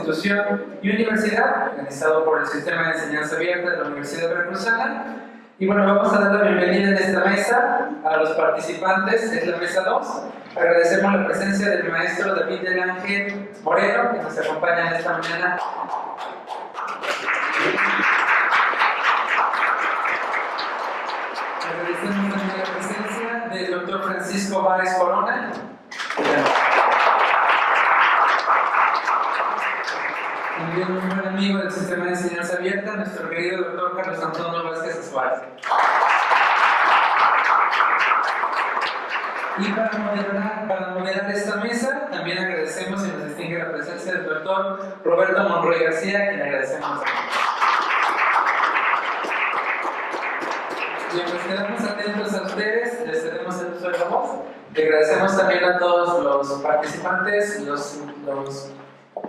Constitución y Universidad, organizado por el Sistema de Enseñanza Abierta de la Universidad Veracruzana. Y bueno, vamos a dar la bienvenida en esta mesa a los participantes, es la mesa 2. Agradecemos la presencia del maestro David del Ángel Moreno, que nos acompaña en esta mañana. Agradecemos también la presencia del doctor Francisco Báez Corona. También un buen amigo del Sistema de Enseñanza Abierta, nuestro querido doctor Carlos Antonio Vázquez Suárez. Y para moderar esta mesa, también agradecemos y nos distingue la presencia del doctor Roberto Monroy García, quien agradecemos. Y nos quedamos atentos a ustedes, les cedemos el uso de la voz. Y agradecemos también a todos los participantes,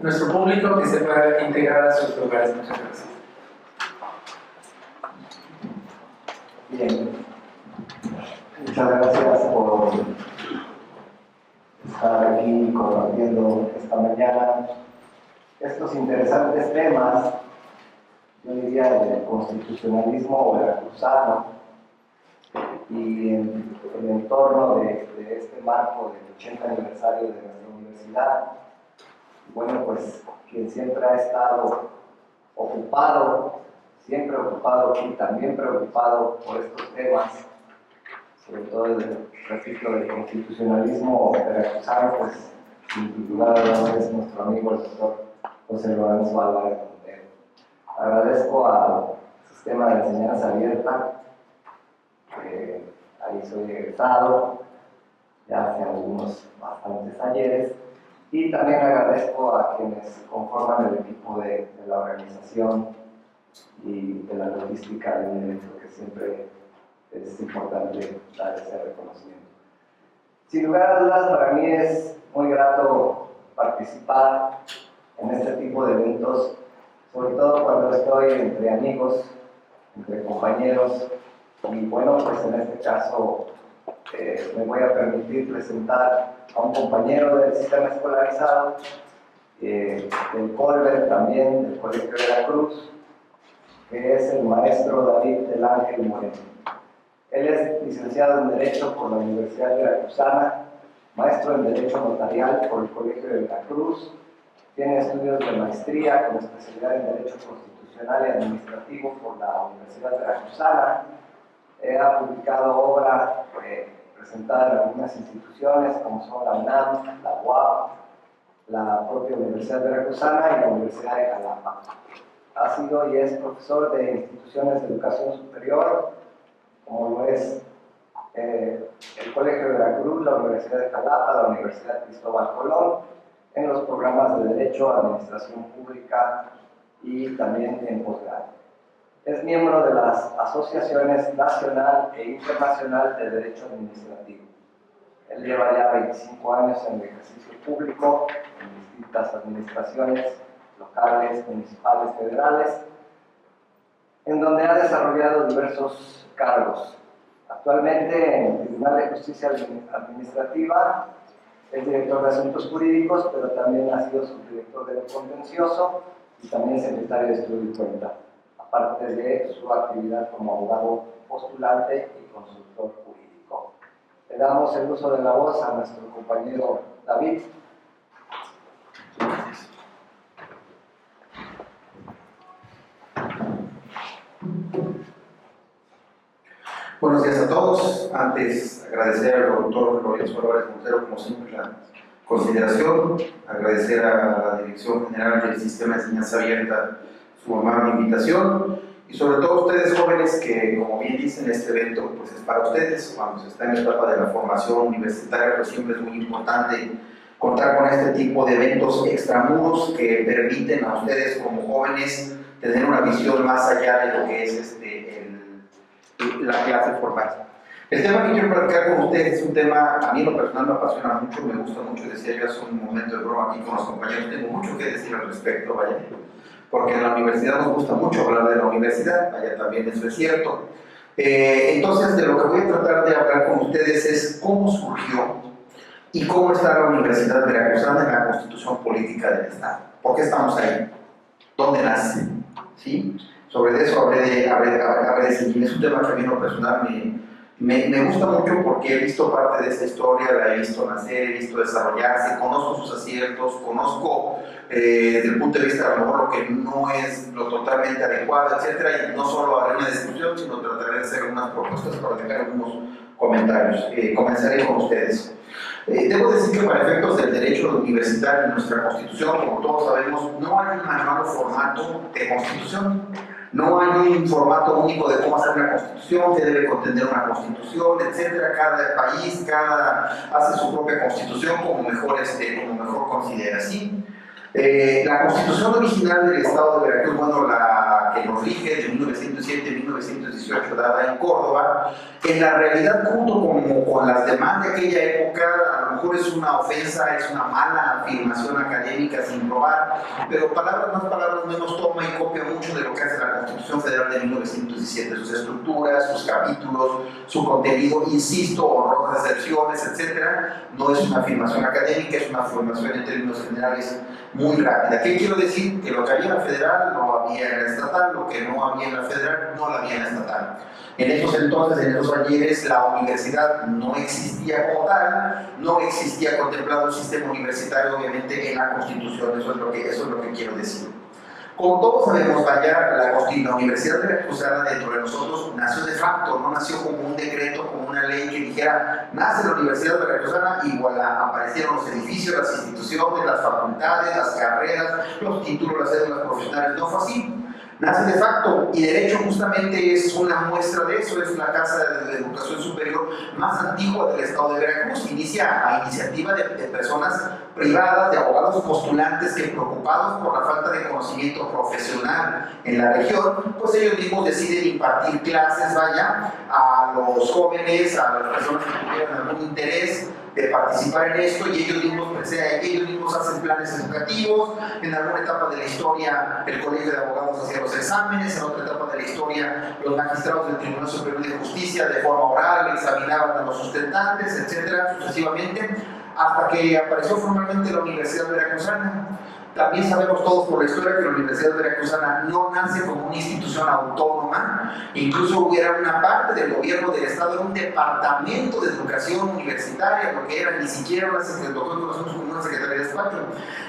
nuestro público que se pueda integrar a sus lugares. Muchas gracias. Bien. Muchas gracias por estar aquí compartiendo esta mañana estos interesantes temas, yo diría, del constitucionalismo veracruzano y en el entorno de este marco del 80 aniversario de nuestra universidad. Bueno, pues quien siempre ha estado ocupado, siempre ocupado y también preocupado por estos temas, sobre todo el repito del constitucionalismo veracruzano, pues sin duda es nuestro amigo el doctor José Lorenzo Álvarez Montero. Agradezco al Sistema de Enseñanza Abierta, que ahí soy egresado ya hace bastantes ayeres, y también agradezco a quienes conforman el equipo de la organización y de la logística del evento, que siempre es importante dar ese reconocimiento. Sin lugar a dudas, para mí es muy grato participar en este tipo de eventos, sobre todo cuando estoy entre amigos, entre compañeros, y bueno, pues en este caso me voy a permitir presentar a un compañero del sistema escolarizado, del Colbert también, del Colegio de la Cruz, que es el maestro David del Ángel Moreno. Él es licenciado en Derecho por la Universidad Veracruzana, maestro en Derecho Notarial por el Colegio de Veracruz, tiene estudios de maestría con especialidad en Derecho Constitucional y Administrativo por la Universidad Veracruzana. Ha publicado obra presentada en algunas instituciones como son la UNAM, la UAP, la propia Universidad Veracruzana y la Universidad de Jalapa. Ha sido y es profesor de instituciones de educación superior, como lo es el Colegio de Veracruz, la Universidad de Jalapa, la Universidad Cristóbal Colón, en los programas de Derecho, Administración Pública y también en posgrado. Es miembro de las asociaciones nacional e internacional de Derecho Administrativo. Él lleva ya 25 años en el ejercicio público, en distintas administraciones locales, municipales, federales, en donde ha desarrollado diversos cargos. Actualmente en el Tribunal de Justicia Administrativa es director de Asuntos Jurídicos, pero también ha sido subdirector del Contencioso y también secretario de Estudio y Cuenta, aparte de su actividad como abogado postulante y consultor jurídico. Le damos el uso de la voz a nuestro compañero David. Buenos días a todos. Antes, agradecer al doctor Lorenzo Álvarez Montero, como siempre, la consideración, agradecer a la Dirección General del Sistema de Enseñanza Abierta su amable invitación, y sobre todo a ustedes jóvenes que, como bien dicen, este evento pues es para ustedes. Cuando se está en la etapa de la formación universitaria, pues siempre es muy importante contar con este tipo de eventos extramuros que permiten a ustedes como jóvenes tener una visión más allá de lo que es la clase formal. El tema que quiero platicar con ustedes es un tema, a mí en lo personal me apasiona mucho, me gusta mucho, decía yo hace un momento de broma aquí con los compañeros, tengo mucho que decir al respecto, vaya, porque en la universidad nos gusta mucho hablar de la universidad, vaya, también eso es cierto. Entonces, de lo que voy a tratar de hablar con ustedes es cómo surgió y cómo está la Universidad Veracruzana en la Constitución Política del Estado. ¿Por qué estamos ahí? ¿Dónde nace? ¿Sí? Sobre eso habré de seguir. Es un tema que a mí en lo personal me gusta mucho porque he visto parte de esta historia, la he visto nacer, he visto desarrollarse, conozco sus aciertos, conozco desde el punto de vista a lo mejor lo que no es lo totalmente adecuado, etcétera, y no solo haré una discusión, sino trataré de hacer unas propuestas para dejar algunos comentarios. Comenzaré con ustedes. Debo decir que para efectos del derecho universitario en nuestra Constitución, como todos sabemos, no hay un manual o formato de Constitución. No hay un formato único de cómo hacer una constitución, qué debe contener una constitución, etcétera. Cada país hace su propia constitución como mejor considera, ¿sí? La constitución original del Estado de Veracruz, bueno, la que nos rige de 1907-1918, dada en Córdoba, en la realidad, junto con las demás de aquella época, a lo mejor es una ofensa, es una mala afirmación académica sin probar, pero palabras más, palabras menos, toma y copia mucho de lo que hace la Constitución Federal de 1917, sus estructuras, sus capítulos, su contenido, insisto, honrosas excepciones, etcétera. No es una afirmación académica, es una afirmación en términos generales muy rápida. ¿Qué quiero decir? Que lo que había en la federal no había en la estatal, lo que no había en la federal no lo había en la estatal. En esos entonces, en esos ayeres, la universidad no existía como tal, no existía contemplado el sistema universitario, obviamente, en la Constitución. Eso es lo que quiero decir. Como todos sabemos, la Universidad Veracruzana dentro de nosotros nació de facto, no nació como un decreto, como una ley que dijera, nace la Universidad Veracruzana y voilà, aparecieron los edificios, las instituciones, las facultades, las carreras, los títulos, las cédulas profesionales. No fue así. Nace de facto, y derecho justamente es una muestra de eso, es la Casa de Educación Superior más antigua del Estado de Veracruz. Inicia a iniciativa de personas privadas, de abogados postulantes que, preocupados por la falta de conocimiento profesional en la región, pues ellos mismos deciden impartir clases, a los jóvenes, a las personas que tuvieran algún interés de participar en esto, y ellos mismos hacen planes educativos. En alguna etapa de la historia el Colegio de Abogados hacía los exámenes, en otra etapa de la historia los magistrados del Tribunal Superior de Justicia de forma oral examinaban a los sustentantes, etcétera, sucesivamente, hasta que apareció formalmente la Universidad Veracruzana. También sabemos todos por la historia que la Universidad Veracruzana no nace como una institución autónoma, incluso hubiera una parte del gobierno del Estado, era un departamento de educación universitaria, porque era ni siquiera una secretaría de despacho,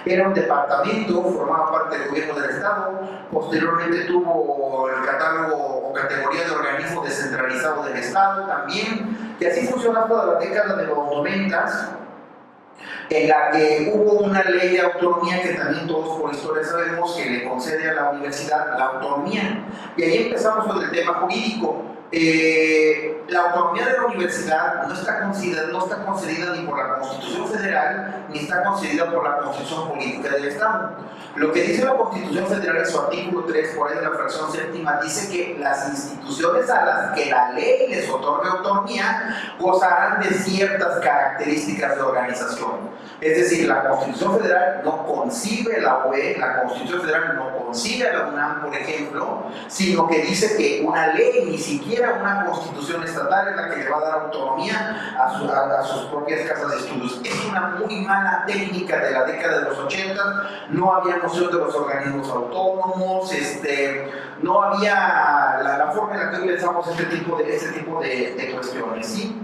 era un departamento, formaba parte del gobierno del Estado. Posteriormente tuvo el catálogo o categoría de organismo descentralizado del Estado también, y así funcionó hasta la década de los 90, en la que hubo una ley de autonomía que también todos por historia sabemos que le concede a la universidad la autonomía. Y ahí empezamos con el tema jurídico. La autonomía de la universidad no está concedida ni por la Constitución Federal ni está concedida por la Constitución Política del Estado. Lo que dice la Constitución Federal en su artículo 3, por ahí de la fracción séptima, dice que las instituciones a las que la ley les otorga autonomía gozarán de ciertas características de organización. Es decir, la Constitución Federal no concibe la UE, la Constitución Federal no concibe a la UNAM, por ejemplo, sino que dice que una ley, ni siquiera una constitución estatal, es la que le va a dar autonomía a sus propias casas de estudios. Es una muy mala técnica de la década de los 80, no había noción de los organismos autónomos, no había la forma en la que hoy pensamos este tipo de cuestiones, ¿sí?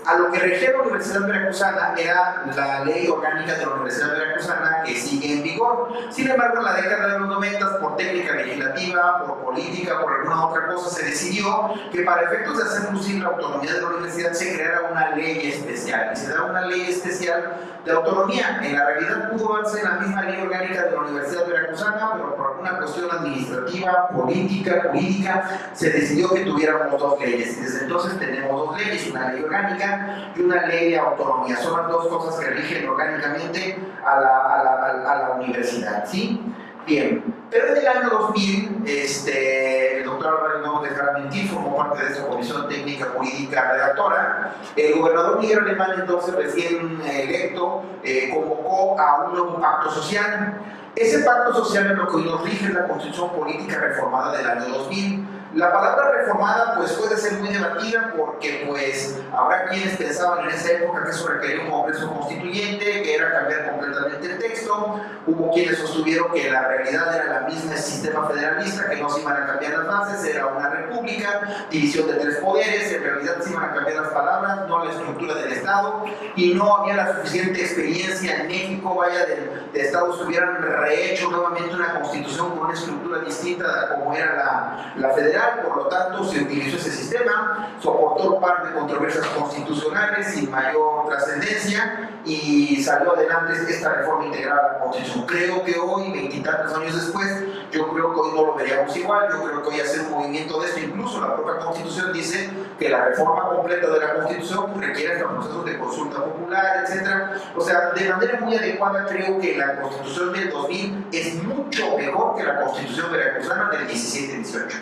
A lo que regía la Universidad Veracruzana era la ley orgánica de la Universidad Veracruzana, que sigue en vigor. Sin embargo, en la década de los 90, por técnica legislativa, por política, por alguna otra cosa, se decidió que para efectos de hacer lucir la autonomía de la universidad se creara una ley especial. Y se da una ley especial de autonomía. En la realidad pudo darse la misma ley orgánica de la Universidad Veracruzana, pero por alguna cuestión administrativa, política, jurídica, se decidió que tuviéramos dos leyes. Y desde entonces tenemos dos leyes, una ley orgánica y una ley de autonomía. Son las dos cosas que rigen orgánicamente a la universidad, ¿sí? Bien, pero en el año 2000, el doctor Álvarez no dejará mentir, formó parte de esa comisión técnica jurídica redactora. El gobernador Miguel Alemán, entonces recién electo, convocó a un nuevo pacto social. Ese pacto social es lo que hoy nos rige la Constitución Política Reformada del año 2000. La palabra reformada pues puede ser muy debatida porque pues habrá quienes pensaban en esa época que eso requería un congreso constituyente, que era cambiar completamente el texto. Hubo quienes sostuvieron que la realidad era la misma, el sistema federalista, que no se iban a cambiar las bases, era una república, división de 3 poderes, en realidad se iban a cambiar las palabras, no la estructura del Estado, y no había la suficiente experiencia en México, vaya, de Estados hubieran rehecho nuevamente una constitución con una estructura distinta a como era la federal. Por lo tanto, se utilizó ese sistema, soportó un par de controversias constitucionales sin mayor trascendencia y salió adelante esta reforma integral a la Constitución. Creo que hoy, 20 y tantos años después, yo creo que hoy no lo veríamos igual. Yo creo que hoy hacer un movimiento de esto, incluso la propia Constitución dice que la reforma completa de la Constitución requiere hasta procesos de consulta popular, etc. O sea, de manera muy adecuada creo que la Constitución del 2000 es mucho mejor que la Constitución veracruzana del 17-18.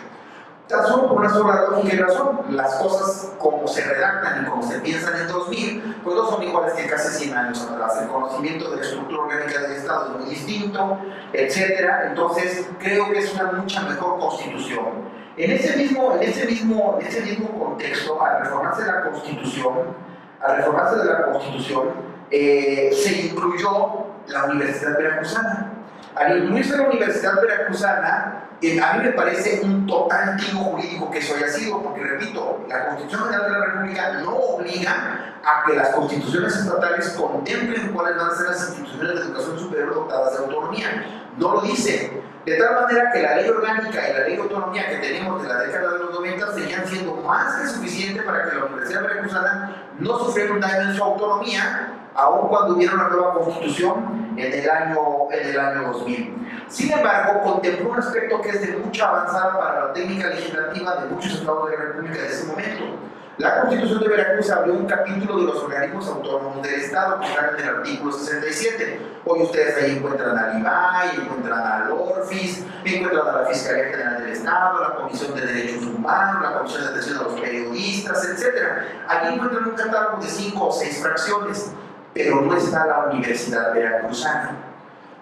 Tan solo por una sola lógica y razón, las cosas como se redactan y como se piensan en 2000, pues no son iguales que casi 100 años atrás. El conocimiento de la estructura orgánica del Estado es muy distinto, etc. Entonces, creo que es una mucha mejor constitución. En ese mismo contexto, al reformarse la Constitución, se incluyó la Universidad Veracruzana. Al incluirse la Universidad Veracruzana, a mí me parece un total timo jurídico que eso haya sido, porque repito, la Constitución General de la República no obliga a que las constituciones estatales contemplen cuáles van a ser las instituciones de educación superior dotadas de autonomía. No lo dice. De tal manera que la ley orgánica y la ley de autonomía que tenemos de la década de los 90 seguían siendo más que suficiente para que la Universidad Veracruzana no sufriera un daño en su autonomía, aun cuando hubiera una nueva constitución en el año 2000. Sin embargo, contempló un aspecto que es de mucha avanzada para la técnica legislativa de muchos estados de la República de ese momento. La Constitución de Veracruz abrió un capítulo de los organismos autónomos del Estado, que están en el artículo 67. Hoy ustedes ahí encuentran al IBAI, encuentran al ORFIS, encuentran a la Fiscalía General del Estado, la Comisión de Derechos Humanos, la Comisión de Atención a los Periodistas, etc. Aquí encuentran un catálogo de 5 o 6 fracciones, pero no está la Universidad Veracruzana.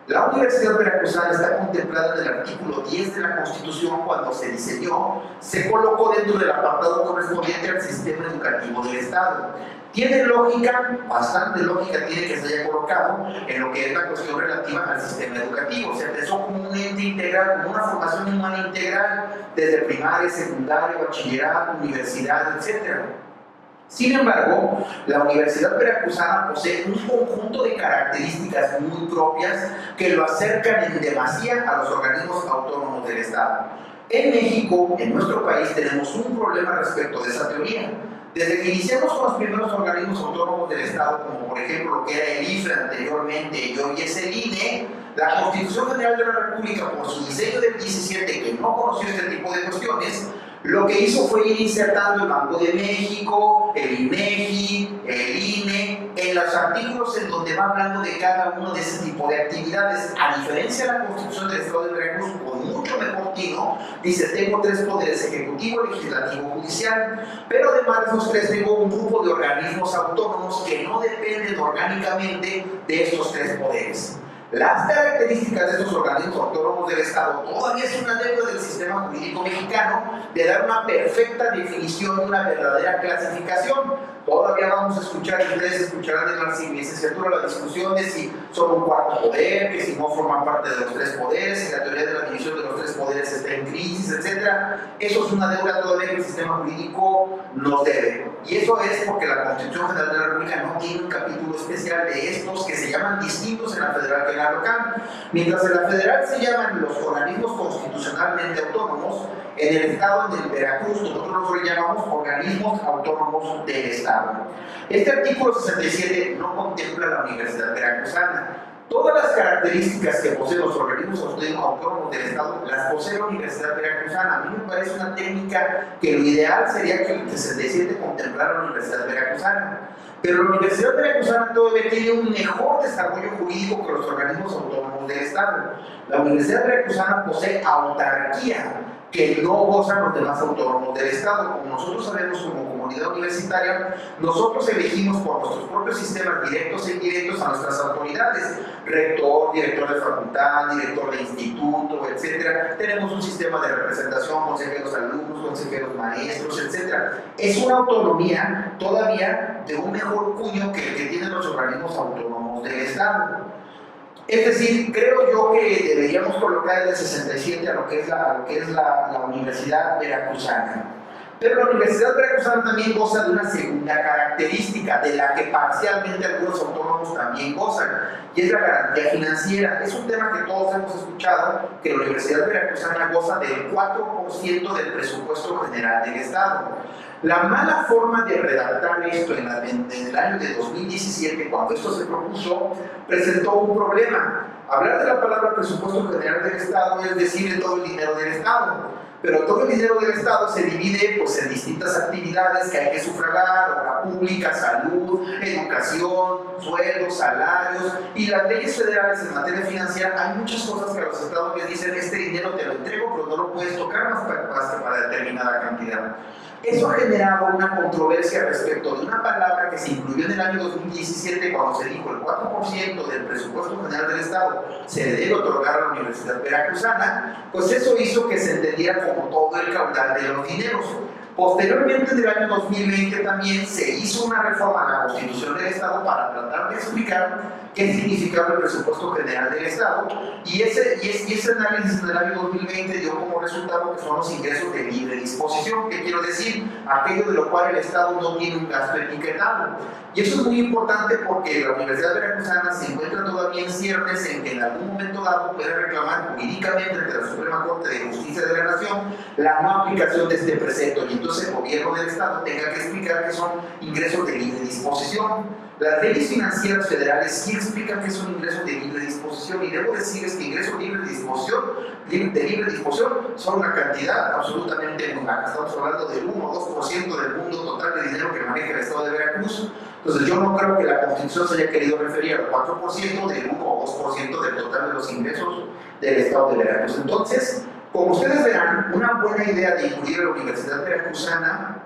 La Universidad Veracruzana está contemplada en el artículo 10 de la Constitución. Cuando se diseñó, se colocó dentro del apartado correspondiente al sistema educativo del Estado. Tiene lógica, bastante lógica tiene que se haya colocado en lo que es la cuestión relativa al sistema educativo. Se pensó como un ente integral, como una formación humana integral, desde primaria, secundaria, bachillerato, universidad, etc. Sin embargo, la Universidad Veracruzana posee un conjunto de características muy propias que lo acercan en demasía a los organismos autónomos del Estado. En México, en nuestro país, tenemos un problema respecto de esa teoría. Desde que iniciamos con los primeros organismos autónomos del Estado, como por ejemplo lo que era el IFE anteriormente y hoy es el INE, la Constitución General de la República, por su diseño del 17, que no conoció este tipo de cuestiones, lo que hizo fue ir insertando el Banco de México, el INEGI, el INE, en los artículos en donde va hablando de cada uno de ese tipo de actividades. A diferencia de la Constitución del Estado de Veracruz, con mucho mejor tino, dice: tengo 3 poderes: ejecutivo, legislativo, judicial, pero además de esos 3 tengo un grupo de organismos autónomos que no dependen orgánicamente de estos 3 poderes. Las características de estos organismos autónomos del Estado todavía es una deuda del sistema jurídico mexicano de dar una perfecta definición, una verdadera clasificación. Todavía vamos a escuchar, y ustedes escucharán en la licenciatura la discusión de si son un cuarto poder, que si no forman parte de los 3 poderes, si la teoría de la división de los 3 poderes está en crisis, etc. Eso es una deuda todavía que el sistema jurídico nos debe. Y eso es porque la Constitución General de la República no tiene un capítulo especial de estos que se llaman distintos en la federal que en la local. Mientras en la federal se llaman los organismos constitucionalmente autónomos, en el Estado, en el Veracruz, nosotros los llamamos organismos autónomos del Estado. Este artículo 67 no contempla la Universidad Veracruzana. Todas las características que poseen los organismos autónomos del Estado las posee la Universidad Veracruzana. A mí me parece una técnica que lo ideal sería que el 67 contemplara la Universidad Veracruzana. Pero la Universidad Veracruzana todavía tiene un mejor desarrollo jurídico que los organismos autónomos del Estado. La Universidad Veracruzana posee autarquía, que no gozan los demás autónomos del Estado. Como nosotros sabemos como comunidad universitaria, nosotros elegimos por nuestros propios sistemas directos e indirectos a nuestras autoridades, rector, director de facultad, director de instituto, etc. Tenemos un sistema de representación, consejeros alumnos, consejeros maestros, etc. Es una autonomía todavía de un mejor cuño que el que tienen los organismos autónomos del Estado. Es decir, creo yo que deberíamos colocar el 67 a lo que es la Universidad Veracruzana. Pero la Universidad Veracruzana también goza de una segunda característica, de la que parcialmente algunos autónomos también gozan, y es la garantía financiera. Es un tema que todos hemos escuchado, que la Universidad Veracruzana goza del 4% del presupuesto general del Estado. La mala forma de redactar esto en el año de 2017, cuando esto se propuso, presentó un problema. Hablar de la palabra presupuesto general del Estado es decir de todo el dinero del Estado. Pero todo el dinero del Estado se divide pues, en distintas actividades que hay que sufragar: obra pública, salud, educación, sueldos, salarios, y las leyes federales en materia financiera. Hay muchas cosas que a los estados les dicen: este dinero te lo entrego, pero no lo puedes tocar más que para determinada cantidad. Eso ha generado una controversia respecto de una palabra que se incluyó en el año 2017 cuando se dijo el 4% del presupuesto general del Estado se debe otorgar a la Universidad Veracruzana. Pues eso hizo que se entendiera como todo el caudal de los dineros. Posteriormente, en el año 2020 también se hizo una reforma a la Constitución del Estado para tratar de explicar qué significaba el presupuesto general del Estado, y ese análisis del año 2020 dio como resultado que son los ingresos de libre disposición. ¿Qué quiero decir? Aquello de lo cual el Estado no tiene un gasto etiquetado. Y eso es muy importante porque la Universidad Veracruzana se encuentra todavía en ciernes en que en algún momento dado puede reclamar jurídicamente ante la Suprema Corte de Justicia de la Nación la no aplicación de este precepto, y entonces el gobierno del Estado tenga que explicar que son ingresos de libre disposición. Las leyes financieras federales sí explican que son ingresos de libre disposición, y debo decirles que ingresos de libre disposición son una cantidad absolutamente muy baja. Estamos hablando del 1 o 2% del mundo total de dinero que maneja el Estado de Veracruz. Entonces yo no creo que la Constitución se haya querido referir al 4% del 1 o 2% del total de los ingresos del Estado de Veracruz. Entonces, como ustedes verán, una buena idea de incluir a la Universidad Veracruzana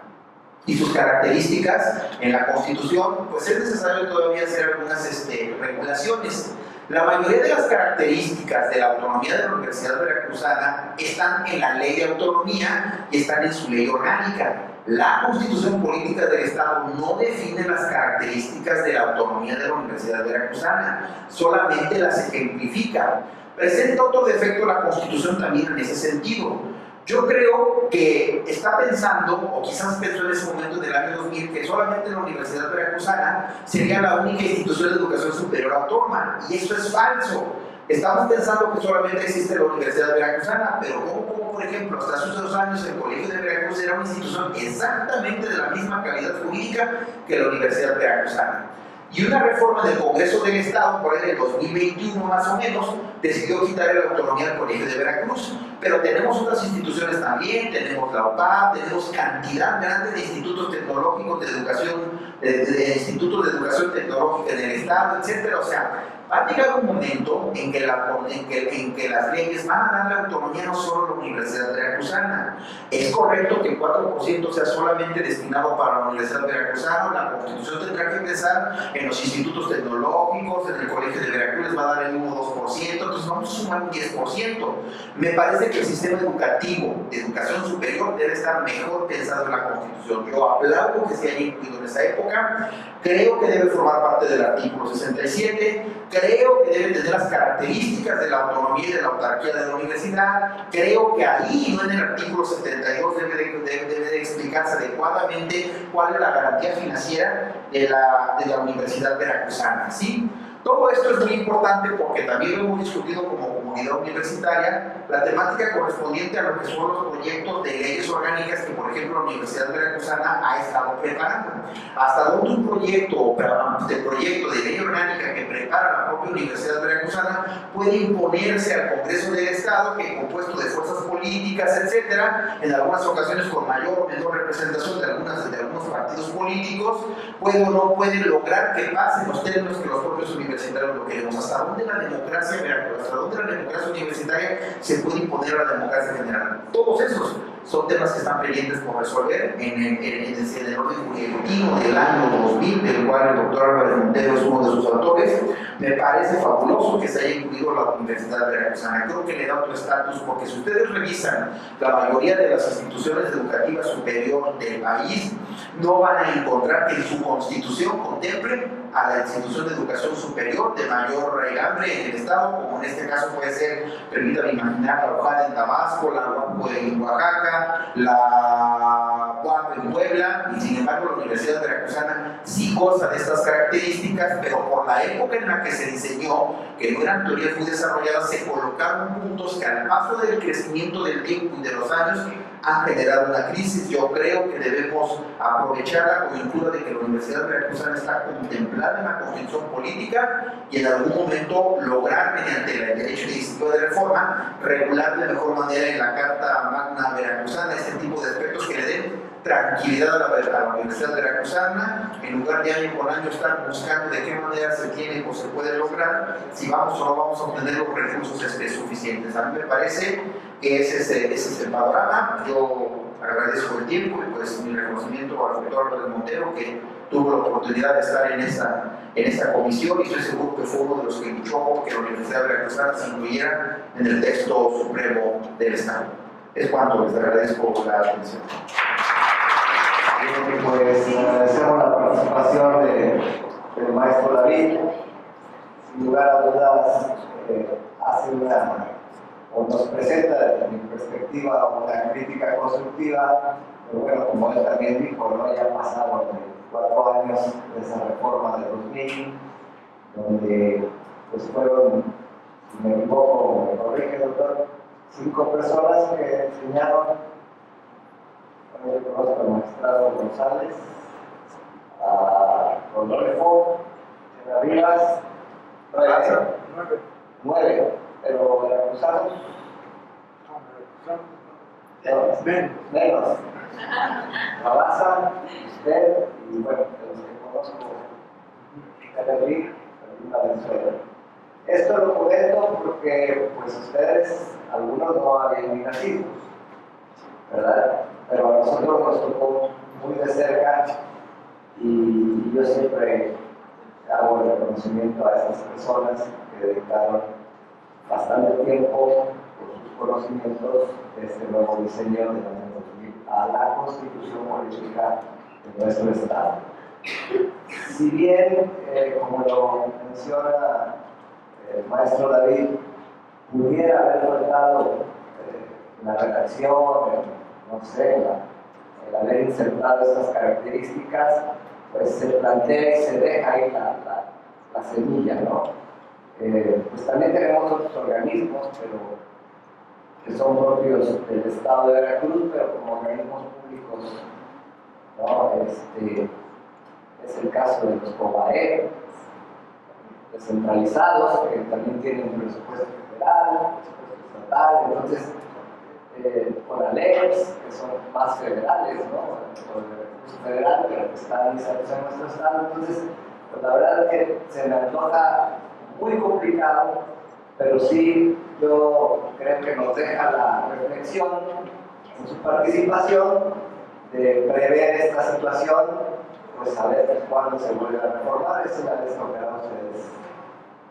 y sus características en la Constitución, pues es necesario todavía hacer algunas regulaciones. La mayoría de las características de la autonomía de la Universidad Veracruzana están en la ley de autonomía y están en su ley orgánica. La Constitución Política del Estado no define las características de la autonomía de la Universidad Veracruzana, solamente las ejemplifica. Presenta otro defecto la Constitución también en ese sentido. Yo creo que está pensando, o quizás pensó en ese momento del año 2000, que solamente la Universidad Veracruzana sería la única institución de educación superior autónoma, y eso es falso. Estamos pensando que solamente existe la Universidad Veracruzana, pero como por ejemplo, hasta hace 2 años el Colegio de Veracruz era una institución exactamente de la misma calidad jurídica que la Universidad Veracruzana. Y una reforma del Congreso del Estado, por ahí en el 2021 más o menos, decidió quitarle la autonomía al Colegio de Veracruz. Pero tenemos otras instituciones también, tenemos la OPAP, tenemos cantidad grande de institutos tecnológicos de educación, de institutos de educación tecnológica en el Estado, etc. O sea, va a llegar un momento en que las leyes van a darle autonomía no solo a la Universidad Veracruzana. Es correcto que el 4% sea solamente destinado para la Universidad Veracruzana. La Constitución tendrá que empezar en los institutos tecnológicos, en el Colegio de Veracruz les va a dar el 1 o 2%, entonces vamos a sumar un 10%. Me parece que el sistema educativo de educación superior debe estar mejor pensado en la Constitución. Yo aplaudo que se haya incluido en esa época, creo que debe formar parte del artículo 67, creo que debe tener las características de la autonomía y de la autarquía de la universidad, creo que ahí, no en el artículo 72, debe de explicarse adecuadamente cuál es la garantía financiera de la Universidad Veracruzana, ¿sí? Todo esto es muy importante porque también lo hemos discutido como comunidad universitaria, la temática correspondiente a lo que son los proyectos de leyes orgánicas que, por ejemplo, la Universidad Veracruzana ha estado preparando. Hasta dónde un proyecto de ley orgánica que prepara la propia Universidad Veracruzana puede imponerse al Congreso del Estado, que compuesto de fuerzas políticas, etcétera, en algunas ocasiones con mayor o menor representación de algunos partidos políticos, puede o no puede lograr que pasen los términos que los propios universitarios lo queremos. ¿Hasta dónde la democracia universitaria se puede imponer a la democracia general? Todos esos son temas que están pendientes por resolver en el orden ejecutivo del año 2000, del cual el doctor Álvarez Montero es uno de sus autores. Me parece fabuloso que se haya incluido la Universidad Veracruzana. Creo que le da otro estatus, porque si ustedes revisan la mayoría de las instituciones educativas superiores del país, no van a encontrar que en su constitución contemple a la institución de educación superior de mayor regambre en el estado, como en este caso puede ser, permítanme imaginar, la UJAL en Tabasco, la UAP en Oaxaca, la UAP en Puebla, y sin embargo la Universidad Veracruzana sí goza de estas características, pero por la época en la que se diseñó, que en gran teoría fue desarrollada, se colocaron puntos que al paso del crecimiento del tiempo y de los años han generado una crisis. Yo creo que debemos aprovechar la coyuntura de que la Universidad Veracruzana está contemplada en la Constitución política y en algún momento lograr, mediante el derecho de iniciativa de reforma, regular de mejor manera en la Carta Magna Veracruzana este tipo de aspectos que le den tranquilidad a la Universidad Veracruzana, en lugar de año por año estar buscando de qué manera se tiene o se puede lograr, si vamos o no vamos a obtener los recursos suficientes. A mí me parece que ese es el panorama. Yo agradezco el tiempo y pues mi reconocimiento al doctor Álvarez Montero, que tuvo la oportunidad de estar en esta comisión, y estoy seguro que fue uno de los que luchó por que la Universidad Veracruzana se incluyera en el texto supremo del Estado. Es cuanto, les agradezco la atención. Pues agradecemos la participación del maestro David. Sin lugar a dudas, hace o nos presenta desde mi perspectiva una crítica constructiva, pero bueno, como él también dijo, ¿no? Ya pasaron 4 años de esa reforma de 2000, donde pues fueron, si me equivoco, me corrige, doctor, 5 personas que enseñaron. Yo conozco al magistrado González, a Rodolfo, a Rivas, 9, pero veracruzanos menos. Rabaza, usted y bueno, de los que conozco, Caterlín, Valenzuela. Esto lo comento porque pues ustedes, algunos no habían ni nacido, ¿verdad? Pero a nosotros nos tocó muy de cerca y yo siempre hago el reconocimiento a esas personas que dedicaron bastante tiempo por sus conocimientos de este nuevo diseño de la año 2000 a la Constitución política de nuestro Estado. Si bien, como lo menciona el maestro David, pudiera haber faltado la redacción, no sé, el haber insertado estas características, pues se plantea y se deja ahí la semilla, ¿no? Pues también tenemos otros organismos, pero que son propios del Estado de Veracruz, pero como organismos públicos, ¿no? Es el caso de los COBAE, descentralizados, que también tienen presupuesto federal, presupuesto estatal, entonces con ALEX, que son más federales, ¿no? Con el recurso federal, pero que están insertos en nuestro estado. Entonces, pues la verdad es que se me antoja muy complicado, pero sí yo creo que nos deja la reflexión en su participación de prever esta situación, pues a ver cuándo se vuelve a reformar. Eso ya les tocará a ustedes,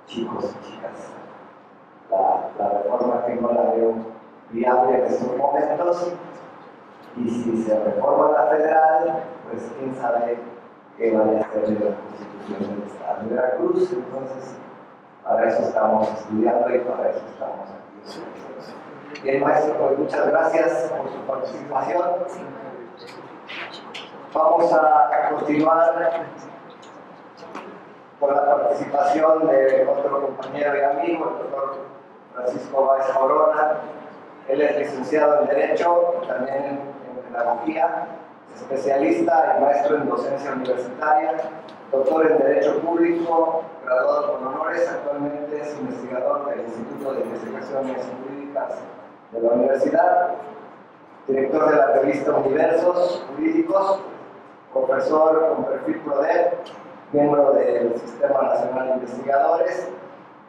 chicos y chicas. La reforma que no la veo viable en estos momentos, y si se reforma la federal, pues quién sabe qué vaya a hacer de la Constitución del Estado de Veracruz. Entonces, para eso estamos estudiando y para eso estamos aquí. Bien, maestro, pues muchas gracias por su participación. Vamos a continuar con la participación de otro compañero y amigo, el doctor Francisco Báez Corona. Él es licenciado en Derecho, también en Pedagogía, especialista y maestro en docencia universitaria, doctor en Derecho Público, graduado con honores. Actualmente es investigador del Instituto de Investigaciones Jurídicas de la Universidad, director de la revista Universos Jurídicos, profesor con perfil PRODEP, miembro del Sistema Nacional de Investigadores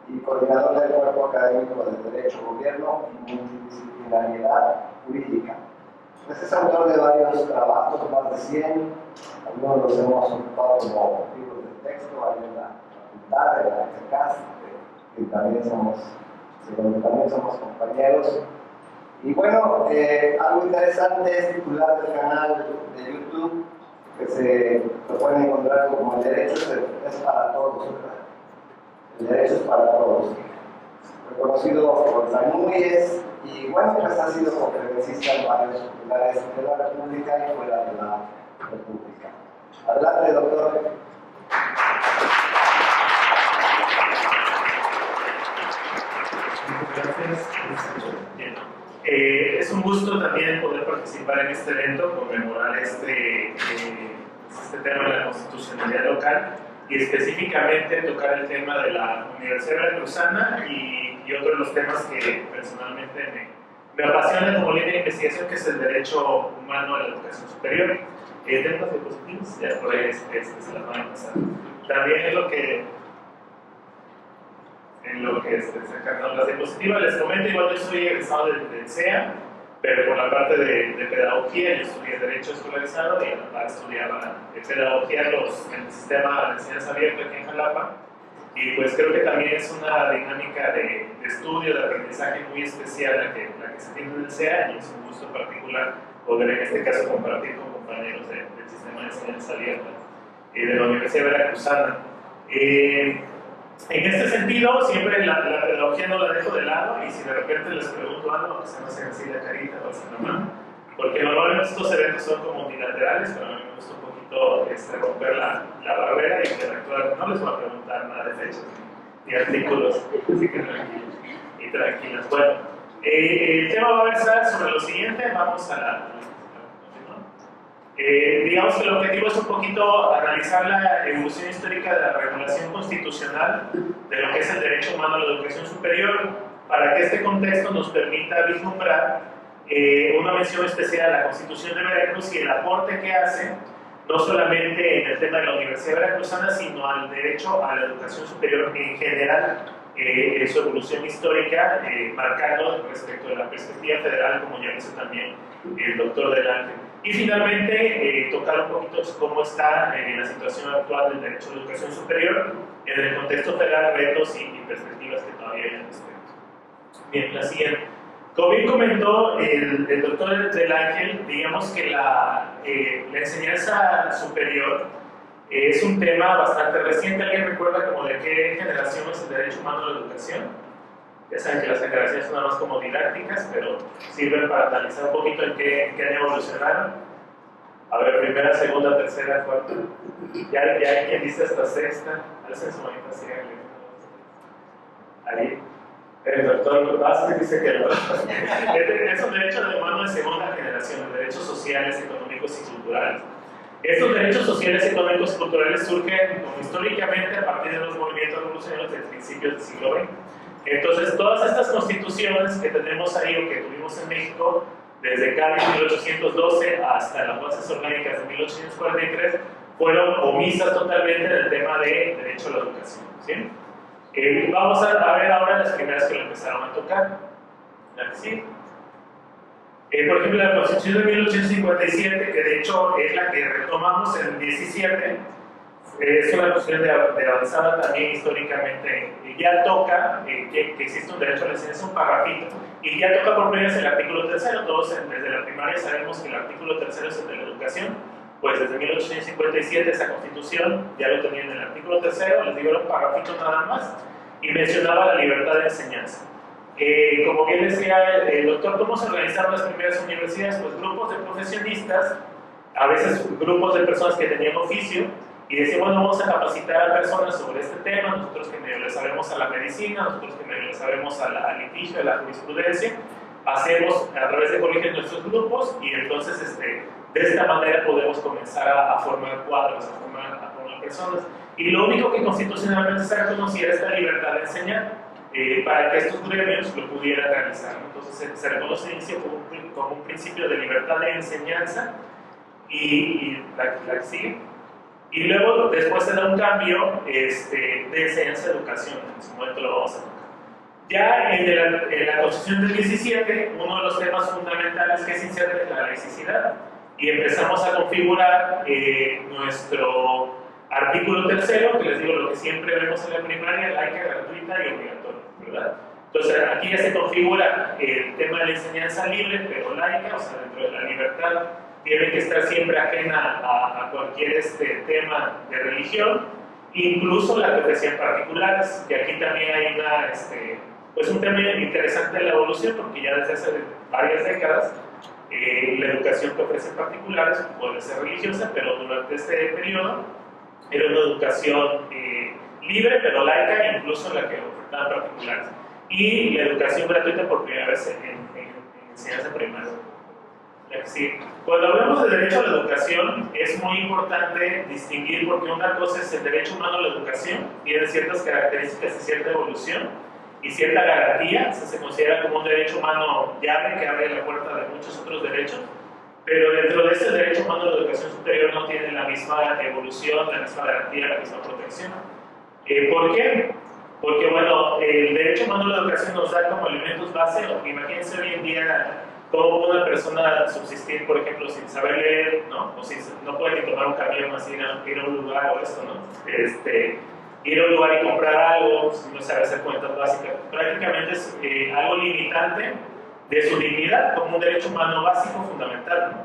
y coordinador del Cuerpo Académico de Derecho, Gobierno y Multidisciplinariedad Jurídica. Pues es autor de varios trabajos, más de 100. Algunos los hemos ocupado como libros de texto, ahí en la facultad de la FCAS, que también somos compañeros. Y bueno, algo interesante es titular del canal de YouTube, que lo pueden encontrar como El Derecho es para Todos, ¿verdad? El Derecho es para Todos. Reconocido por San Núñez, y bueno, pues ha sido conferencista en varios lugares de la República y fuera de la República. Adelante, doctor. Gracias. Bien. Es un gusto también poder participar en este evento, conmemorar este tema de la constitucionalidad local y específicamente tocar el tema de la Universidad Veracruzana y otro de los temas que personalmente me apasiona como línea de investigación, que es el derecho humano a la educación superior. Tengo las diapositivas, ya por ahí se las van a pasar. También en lo que se encargan las diapositivas, les comento, igual yo soy egresado del CEA, pero por la parte de pedagogía, yo estudié Derecho escolarizado y a la par estudiaba pedagogía en el sistema de enseñanza abierta aquí en Jalapa. Y pues creo que también es una dinámica de estudio, de aprendizaje muy especial la que se tiene en el CEA, y es un gusto particular poder en este caso compartir con compañeros del sistema de enseñanza abierta y de la Universidad Veracruzana. En este sentido, siempre la pedagogía no la dejo de lado, y si de repente les pregunto algo, pues se me hacen así la carita o así la mano, porque normalmente estos eventos son como unilaterales, pero a mí me gusta un poquito romper la barrera y interactuar. No les voy a preguntar nada de fechas ni artículos, así que tranquilos y tranquilas. Bueno, el tema va a versar sobre lo siguiente. Vamos a digamos que el objetivo es un poquito analizar la evolución histórica de la regulación constitucional de lo que es el derecho humano a la educación superior, para que este contexto nos permita vislumbrar una mención especial a la Constitución de Veracruz y el aporte que hace, no solamente en el tema de la Universidad Veracruzana, sino al derecho a la educación superior en general, en su evolución histórica, marcando respecto de la perspectiva federal, como ya dice también el doctor Del Ángel. Y finalmente, tocar un poquito cómo está la situación actual del derecho a la educación superior en el contexto federal, retos y perspectivas que todavía hay al respecto. Bien, la siguiente. Como bien comentó el doctor Del Ángel, digamos que la enseñanza superior es un tema bastante reciente. ¿Alguien recuerda como de qué generación es el derecho humano a la educación? Ya saben que las generaciones son nada más como didácticas, pero sirven para analizar un poquito en qué año evolucionaron. A ver, primera, segunda, tercera, cuarta. Ya hay quien dice hasta sexta. Alcen su manita así. Ahí. El doctor Vázquez dice que no. Es un derecho de humano de segunda generación, derechos sociales, económicos y culturales. Estos derechos sociales, económicos y culturales surgen como históricamente a partir de los movimientos revolucionarios de principios del siglo XX. Entonces, todas estas constituciones que tenemos ahí o que tuvimos en México, desde Cádiz 1812 hasta las bases orgánicas de 1843, fueron omisas totalmente del tema de derecho a la educación. ¿Sí? Vamos a ver ahora las primeras que lo empezaron a tocar. La que sigue. Por ejemplo, la Constitución de 1857, que de hecho es la que retomamos en el 17, es una cuestión de avanzada también históricamente. Ya toca que existe un derecho a la enseñanza, un parrafito, y ya toca por primera vez el artículo 3. Todos desde la primaria sabemos que el artículo 3 es el de la educación. Pues desde 1857 esa constitución ya lo tenía en el artículo 3, les digo, era un parrafito nada más, y mencionaba la libertad de enseñanza. Como bien decía el doctor, ¿cómo se organizaron las primeras universidades? Pues grupos de profesionistas, a veces grupos de personas que tenían oficio, y decían, bueno, vamos a capacitar a personas sobre este tema, nosotros que medio le sabemos a la medicina, nosotros que medio le sabemos al litigio, a la jurisprudencia, hacemos a través de colegios nuestros grupos, y entonces de esta manera podemos comenzar a formar cuadros, a formar personas. Y lo único que constitucionalmente se reconocía era esta libertad de enseñar, para que estos gremios lo pudieran realizar. Entonces se reconoce el inicio como un principio de libertad de enseñanza, y la que sigue. Y luego después se da un cambio de enseñanza-educación, en su momento lo vamos a tocar. Ya en la Constitución del 17, uno de los temas fundamentales que se inserta es la laicidad. Y empezamos a configurar nuestro artículo tercero, que les digo lo que siempre vemos en la primaria, laica, gratuita y obligatoria, ¿verdad? Entonces aquí ya se configura el tema de la enseñanza libre, pero laica, o sea, dentro de la libertad, tiene que estar siempre ajena a cualquier tema de religión, incluso la que ofrecían particulares, que aquí también hay pues un tema interesante en la evolución, porque ya desde hace varias décadas la educación que ofrecen particulares puede ser religiosa, pero durante este periodo era una educación libre, pero laica, incluso la que ofertaban particulares. Y la educación gratuita por primera vez en enseñanza primaria. Sí. Cuando hablamos de derecho a la educación, es muy importante distinguir, porque una cosa es el derecho humano a la educación, tiene ciertas características y cierta evolución y cierta garantía, o sea, se considera como un derecho humano llave que abre la puerta de muchos otros derechos, pero dentro de ese derecho humano a la educación superior no tiene la misma evolución, la misma garantía, la misma protección. ¿Por qué? Porque, bueno, el derecho humano a la educación nos da como elementos base. Imagínense hoy en día cómo una persona subsistir, por ejemplo, sin saber leer, ¿no? O si no puede ni tomar un camión, así ir a un lugar o esto, ¿no? Ir a un lugar y comprar algo, si no sabe hacer cuentas básicas. Prácticamente es algo limitante de su dignidad como un derecho humano básico fundamental, ¿no?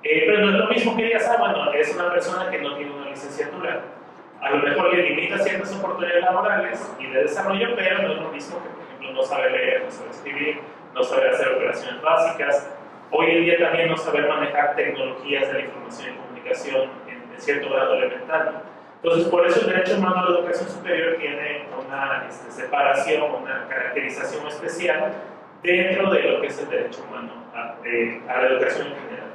Pero no es lo mismo que digas, bueno, es una persona que no tiene una licenciatura. A lo mejor le limita ciertas oportunidades laborales y de desarrollo, pero no es lo mismo que, por ejemplo, no sabe leer, no sabe escribir, no saber hacer operaciones básicas. Hoy en día también no saber manejar tecnologías de la información y comunicación en cierto grado elemental. Entonces, por eso el derecho humano a la educación superior tiene una separación, una caracterización especial dentro de lo que es el derecho humano a la educación en general.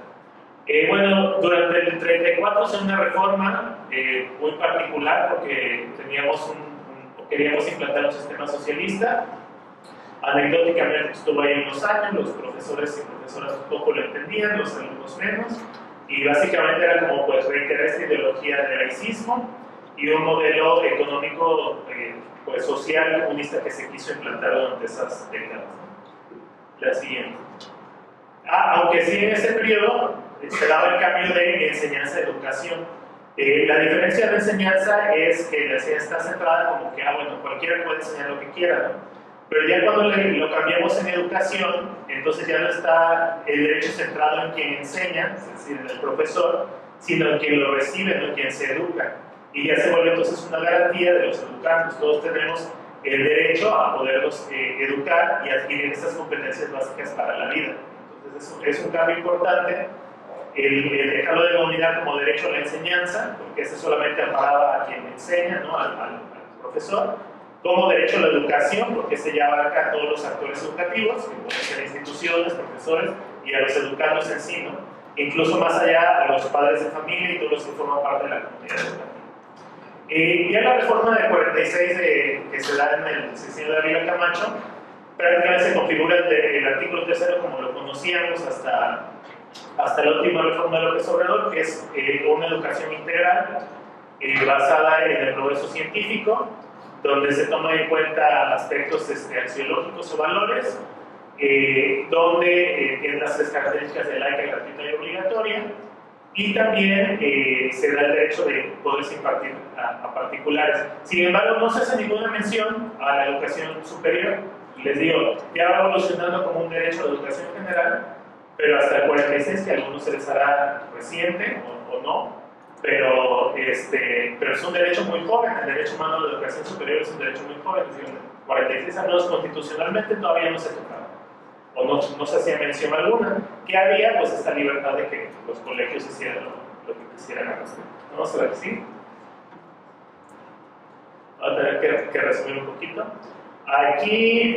Bueno, durante el 34 se una reforma muy particular porque queríamos implantar un sistema socialista. Anecdóticamente estuvo ahí unos años, los profesores y profesoras un poco lo entendían, los alumnos menos, y básicamente era como pues reiterar esta ideología del laicismo y un modelo económico pues social comunista que se quiso implantar durante esas décadas. La siguiente. Aunque sí en ese periodo se daba el cambio de enseñanza-educación. La diferencia de enseñanza es que la enseñanza está centrada como que, bueno, cualquiera puede enseñar lo que quiera, ¿no? Pero ya cuando lo cambiamos en educación, entonces ya no está el derecho centrado en quien enseña, es decir, en el profesor, sino en quien lo recibe, no en quien se educa. Y ya se vuelve entonces una garantía de los educandos. Todos tenemos el derecho a poderlos educar y adquirir estas competencias básicas para la vida. Entonces es un cambio importante el dejarlo de denominar como derecho a la enseñanza, porque ese solamente amparaba a quien enseña, ¿no? al profesor, como derecho a la educación, porque ese ya abarca a todos los actores educativos, que pueden ser instituciones, profesores y a los educandos en sí, ¿no? Incluso más allá a los padres de familia y todos los que forman parte de la comunidad educativa. Ya la reforma del 46 que se da en el sexenio de Ávila Camacho, prácticamente se configura el artículo 3 como lo conocíamos hasta la última reforma de López Obrador, que es una educación integral basada en el progreso científico, donde se toman en cuenta aspectos axiológicos o valores, donde tienen las tres características de laica, gratuita y obligatoria, y también se da el derecho de poderse impartir a particulares. Sin embargo, no se hace ninguna mención a la educación superior. Les digo, ya va evolucionando como un derecho a la educación general, pero hasta el 46, que a algunos se les hará reciente o no, pero es un derecho muy joven. El derecho humano a la educación superior es un derecho muy joven. Es decir, 46 años constitucionalmente todavía no se tocaba, o no se hacía mención alguna. ¿Qué había? Pues esta libertad de que los colegios hicieran lo que quisieran al respecto. Vamos a ver si. Voy a tener que resumir un poquito. Aquí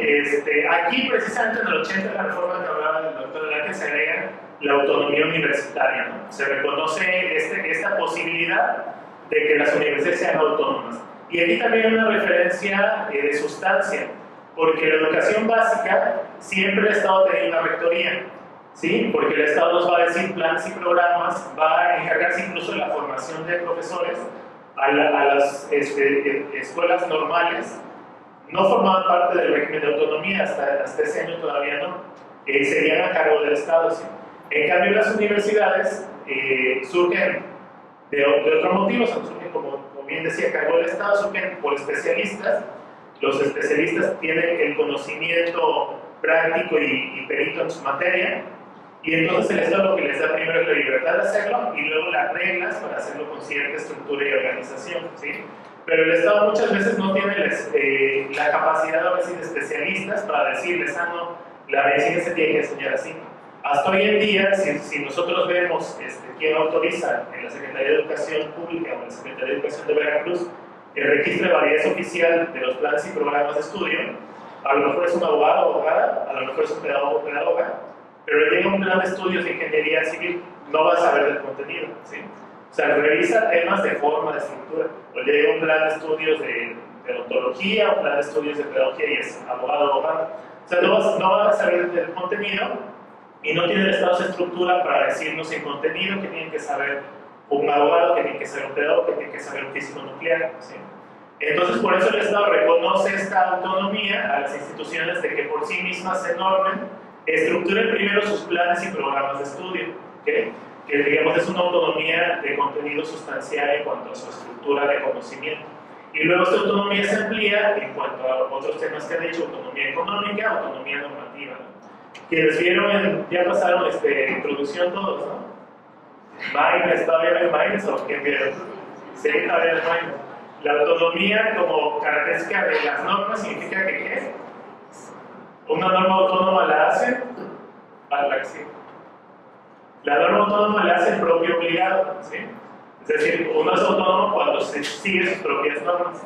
precisamente en el 80, la reforma que hablaba del doctor Delante, se agrega la autonomía universitaria, ¿no? Se reconoce esta posibilidad de que las universidades sean autónomas. Y aquí también hay una referencia de sustancia, porque la educación básica siempre ha estado teniendo una rectoría, ¿sí? Porque el Estado nos va a decir planes y programas, va a encargarse incluso de la formación de profesores a las escuelas normales, no formaban parte del régimen de autonomía, hasta ese año todavía no, serían a cargo del Estado. ¿Sí? En cambio, las universidades surgen de otro motivo, surgen, como bien decía, a cargo del Estado, surgen por especialistas. Los especialistas tienen el conocimiento práctico y perito en su materia, y entonces el Estado lo que les da primero es la libertad de hacerlo y luego las reglas para hacerlo con cierta estructura y organización. ¿Sí? Pero el Estado muchas veces no tiene la capacidad ahora sí de especialistas para decirles, no, la medicina se tiene que enseñar así. Hasta hoy en día, si nosotros vemos quién autoriza en la Secretaría de Educación Pública o en la Secretaría de Educación de Veracruz el registro de validez oficial de los planes y programas de estudio, a lo mejor es un abogado o abogada, a lo mejor es un pedagogo o pedagoga, pero le llega un plan de estudios de ingeniería civil, no va a saber del contenido. ¿Sí? O sea, revisa temas de forma, de estructura, o le llega un plan de estudios de odontología, un plan de estudios de pedagogía y es abogado o abogada. O sea, no va a saber del contenido y no tiene el Estado esa estructura para decirnos el contenido que tiene que saber un abogado, que tiene que saber un pedagogo, que tiene que saber un físico nuclear. ¿Sí? Entonces, por eso el Estado reconoce esta autonomía a las instituciones de que por sí mismas se normen, estructuren primero sus planes y programas de estudio, ¿okay? Que digamos es una autonomía de contenido sustancial en cuanto a su estructura de conocimiento. Y luego esta autonomía se amplía en cuanto a otros temas que han dicho, autonomía económica, autonomía normativa. Quienes vieron, ya pasaron introducción todos, ¿no? Maynes, ¿todavía ven Maynes o quién vieron? Sí, todavía ven Maynes. La autonomía como característica de las normas significa que ¿qué? Una norma autónoma la hace, la norma autónoma la hace el propio obligado, ¿sí? Es decir, uno es autónomo cuando se sigue sus propias normas.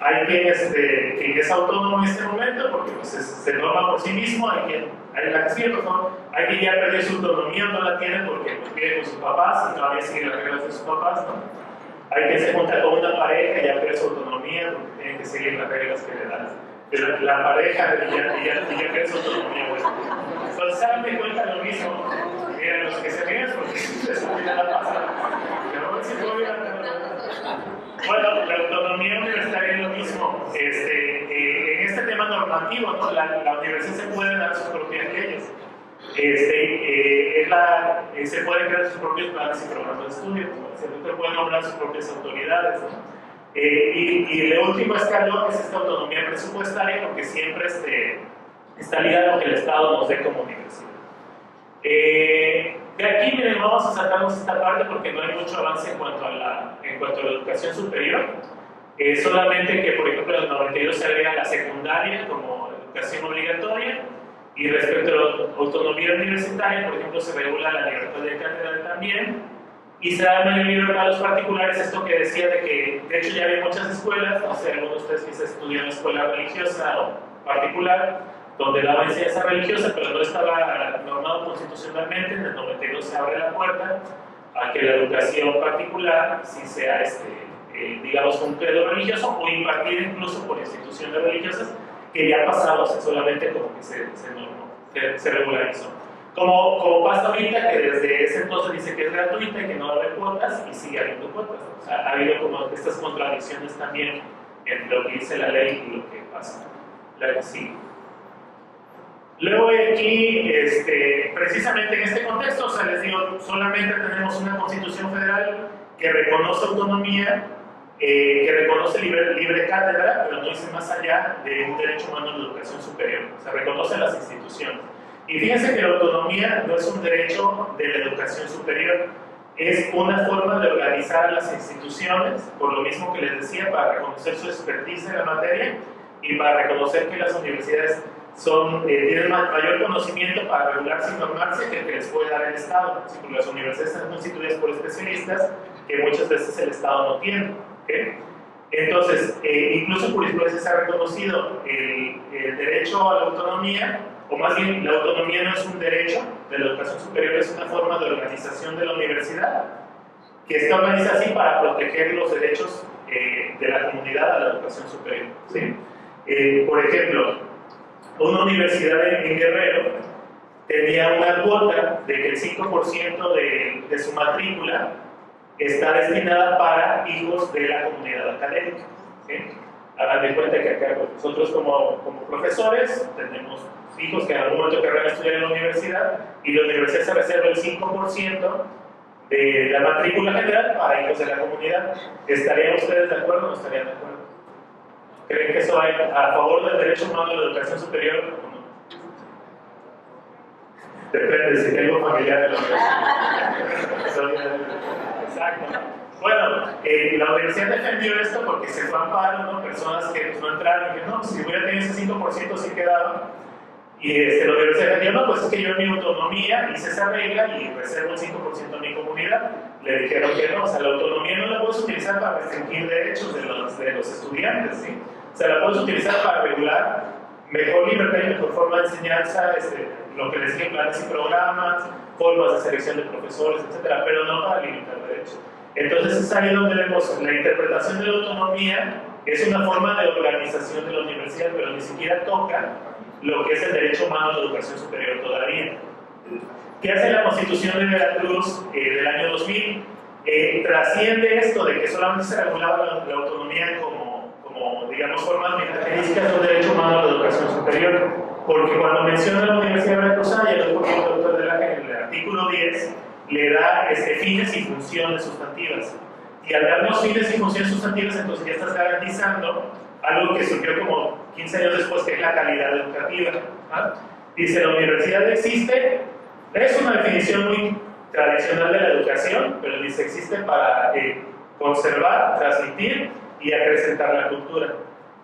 Hay quien es autónomo en este momento porque pues, se norma por sí mismo, hay quien ya perdió su autonomía, no la tiene porque pues, vive con sus papás y todavía sigue las reglas de sus papás, ¿no? Hay quien se junta con una pareja y ya pierde su autonomía porque tiene que seguir las reglas que le dan. La pareja y ya pierde su autonomía. Bueno. Entonces, ¿saben de cuenta lo mismo? Miren, los que se ríen porque eso ya la pasa. Bueno, la autonomía universitaria es lo mismo. En este tema normativo, ¿no? La universidad se puede dar sus propias leyes. Se pueden crear sus propios planes y programas de estudio. Se pueden nombrar sus propias autoridades. ¿No? Y el último escalón es esta autonomía presupuestaria, porque siempre está ligado a lo que el Estado nos dé como universidad. De aquí, miren, vamos a sacarnos esta parte porque no hay mucho avance en cuanto a la educación superior. Solamente que, por ejemplo, en el 92 se agrega la secundaria como educación obligatoria, y respecto a la autonomía universitaria, por ejemplo, se regula la libertad de cátedra también, y se da mayor libertad a los particulares, esto que decía de que, de hecho, ya había muchas escuelas, no sé, algunos de ustedes quizás estudian en escuela religiosa o particular, donde daba enseñanza religiosa, pero no estaba normado constitucionalmente. En el 92 se abre la puerta a que la educación particular sí sea, digamos, con credo religioso o impartida incluso por instituciones religiosas, que ya pasaba, o sea, solamente como que se regularizó. Como pasa ahorita, que desde ese entonces dice que es gratuita y que no va a haber cuotas, y sigue habiendo cuotas. O sea, ha habido como estas contradicciones también entre lo que dice la ley y lo que pasa. La que sigue. Luego aquí, precisamente en este contexto, o sea, les digo, solamente tenemos una Constitución Federal que reconoce autonomía, que reconoce libre cátedra, pero no dice más allá de un derecho humano a la educación superior. O sea, reconoce las instituciones. Y fíjense que la autonomía no es un derecho de la educación superior, es una forma de organizar las instituciones, por lo mismo que les decía, para reconocer su expertise en la materia y para reconocer que las universidades tienen mayor conocimiento para regularse y normarse que el que les puede dar el Estado. Porque las universidades están constituidas por especialistas que muchas veces el Estado no tiene. ¿Okay? Entonces, incluso por jurisprudencia se ha reconocido el derecho a la autonomía, o más bien la autonomía no es un derecho de la educación superior, es una forma de organización de la universidad que está organizada así para proteger los derechos de la comunidad a la educación superior. ¿Sí? Por ejemplo, una universidad en Guerrero tenía una cuota de que el 5% de su matrícula está destinada para hijos de la comunidad académica. ¿Sí? Hagan de cuenta que acá pues, nosotros como profesores tenemos hijos que en algún momento querrán estudiar en la universidad y la universidad se reserva el 5% de la matrícula general para hijos de la comunidad. ¿Estarían ustedes de acuerdo o no estarían de acuerdo? ¿Creen que eso va a favor del derecho humano a la educación superior o no? Depende si tengo familiar de la universidad. Exacto. Bueno, la universidad defendió esto porque se fue a amparo, ¿no? Personas que pues, no entraron y que no, si hubiera tenido ese 5% sí quedaba. Y la universidad defendió, no, pues es que yo en mi autonomía hice esa regla y reservo el 5% a mi comunidad. Le dijeron que no, o sea, la autonomía no la puedes utilizar para restringir derechos de los estudiantes, ¿sí? O sea, la puedes utilizar para regular mejor libertad y mejor forma de enseñanza, lo que les dije, planes y programas, formas de selección de profesores, etcétera, pero no para limitar derechos. Entonces es ahí donde vemos la interpretación de la autonomía es una forma de organización de la universidad, pero ni siquiera toca lo que es el derecho humano a la educación superior todavía. ¿Qué hace la Constitución de Veracruz del año 2000? Trasciende esto de que solamente se regulaba la autonomía como digamos, formas características de un derecho humano a la educación superior, porque cuando menciona la Universidad Veracruzana, y el doctor de la en el artículo 10, le da fines y funciones sustantivas. Y al darnos fines y funciones sustantivas, entonces ya estás garantizando algo que surgió como 15 años después, que es la calidad educativa. ¿Ah? Dice, la universidad existe, es una definición muy tradicional de la educación, pero dice, existe para conservar, transmitir y acrecentar la cultura.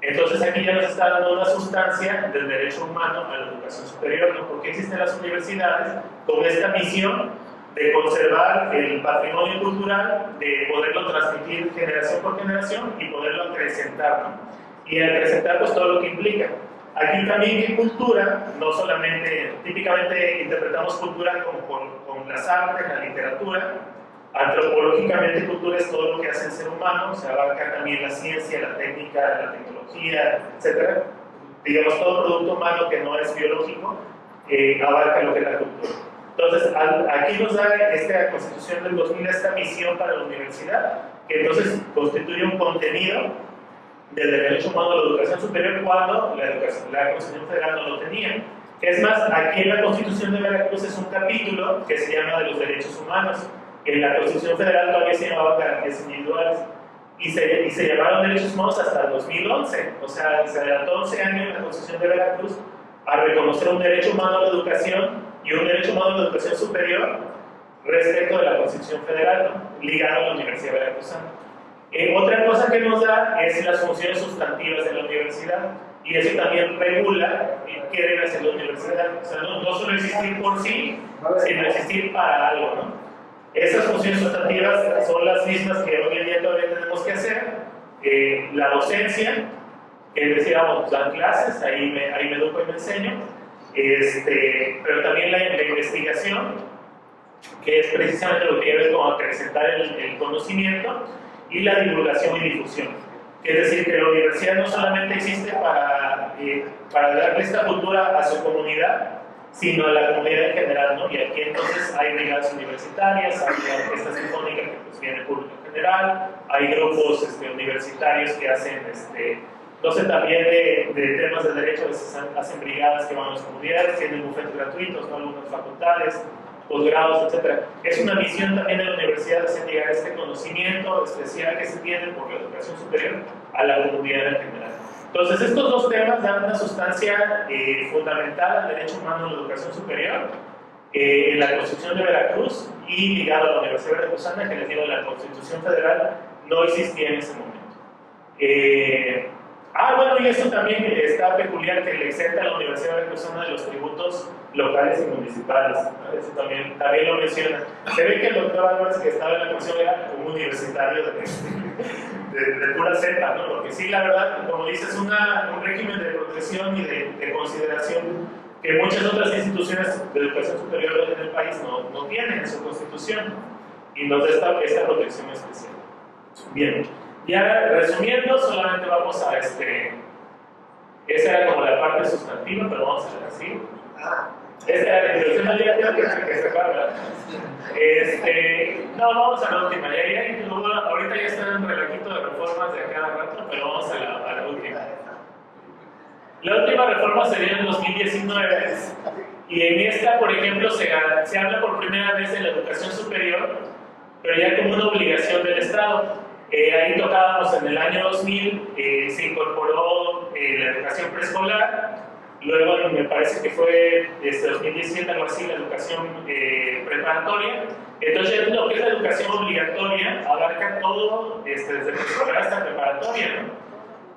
Entonces aquí ya nos está dando una sustancia del derecho humano a la educación superior, ¿no? Porque existen las universidades con esta misión de conservar el patrimonio cultural, de poderlo transmitir generación por generación y poderlo acrecentar, ¿no? Y acrecentar pues todo lo que implica. Aquí también que cultura, no solamente, típicamente interpretamos cultura con las artes, la literatura. Antropológicamente cultura es todo lo que hace el ser humano, se abarca también la ciencia, la técnica, la tecnología, etc. Digamos, todo producto humano que no es biológico abarca lo que es la cultura. Entonces, aquí nos da esta Constitución del 2000 esta misión para la universidad, que entonces constituye un contenido del derecho humano a la educación superior cuando la Constitución Federal no lo tenía. Es más, aquí en la Constitución de Veracruz es un capítulo que se llama de los derechos humanos. En la Constitución Federal todavía se llamaban garantías individuales y se llamaron derechos humanos hasta el 2011. O sea, se adelantó 11 años la Constitución de Veracruz a reconocer un derecho humano a la educación y un derecho humano a la educación superior respecto de la Constitución Federal, ¿no? Ligado a la Universidad Veracruzana. Otra cosa que nos da es las funciones sustantivas de la universidad, y eso también regula qué debe hacer la universidad. O sea, no solo existir por sí, sino existir para algo, ¿no? Esas funciones sustantivas son las mismas que hoy en día todavía tenemos que hacer. La docencia, que decíamos, dan clases, ahí me educo y me enseño, pero también la investigación, que es precisamente lo que tiene que ver con acrecentar el conocimiento, y la divulgación y difusión. Es decir, que la universidad no solamente existe para darle esta cultura a su comunidad, sino a la comunidad en general, ¿no? Y aquí entonces hay brigadas universitarias, hay la orquesta sinfónica que pues viene público en general, hay grupos universitarios que hacen, no sé, también de temas de derecho, a veces hacen brigadas que van a las comunidades, tienen bufetes gratuitos, ¿no? Algunas facultades, posgrados, etc. Es una misión también de la universidad hacer llegar este conocimiento especial que se tiene por la educación superior a la comunidad en general. Entonces, estos dos temas dan una sustancia fundamental al derecho humano a la educación superior en la Constitución de Veracruz y ligado a la Universidad Veracruzana, que les digo, la Constitución Federal no existía en ese momento. Bueno, y esto también está peculiar, que le exenta a la Universidad Veracruzana de los tributos locales y municipales, ¿no? Eso también lo menciona. Se ve que el doctor Álvarez, que estaba en la comisión, era un universitario de pura cepa, ¿no? Porque sí, la verdad, como dices, un régimen de protección y de consideración que muchas otras instituciones de educación superior en el país no tienen en su constitución, y nos da esta protección especial. Bien. Ya resumiendo, solamente vamos a esa era como la parte sustantiva, pero vamos a ver así. Esta era la introducción, ya tengo que separar. No, vamos a la última. Ahorita ya está en un relajito de reformas de cada rato, pero vamos a la última. La última reforma sería en el 2019 y en esta, por ejemplo, se habla por primera vez de la educación superior, pero ya como una obligación del Estado. Ahí tocábamos en el año 2000, se incorporó la educación preescolar, luego me parece que fue desde 2017 algo así, la educación preparatoria. Entonces lo que es la educación obligatoria abarca todo desde preescolar hasta preparatoria, ¿no?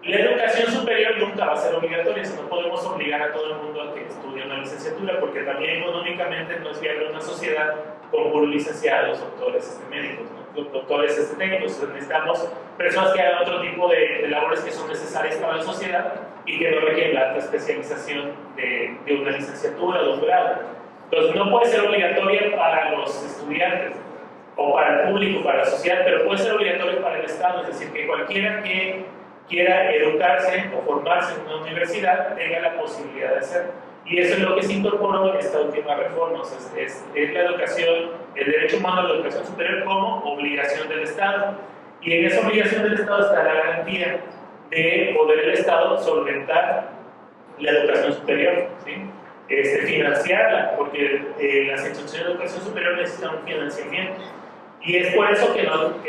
La educación superior nunca va a ser obligatoria, no podemos obligar a todo el mundo a que estudie una licenciatura, porque también económicamente no es viable una sociedad con puros licenciados, doctores médicos, ¿no? Doctores técnicos. Necesitamos personas que hagan otro tipo de labores que son necesarias para la sociedad y que no requieren la alta especialización de una licenciatura, de un grado. Entonces no puede ser obligatoria para los estudiantes o para el público, para la sociedad, pero puede ser obligatoria para el Estado, es decir, que cualquiera que quiera educarse o formarse en una universidad tenga la posibilidad de hacerlo. Y eso es lo que se incorporó en esta última reforma. O sea, es la educación, el derecho humano a la educación superior como obligación del Estado. Y en esa obligación del Estado está la garantía de poder el Estado solventar la educación superior, ¿sí? Financiarla, porque las instituciones de educación superior necesitan un financiamiento. Y es por eso que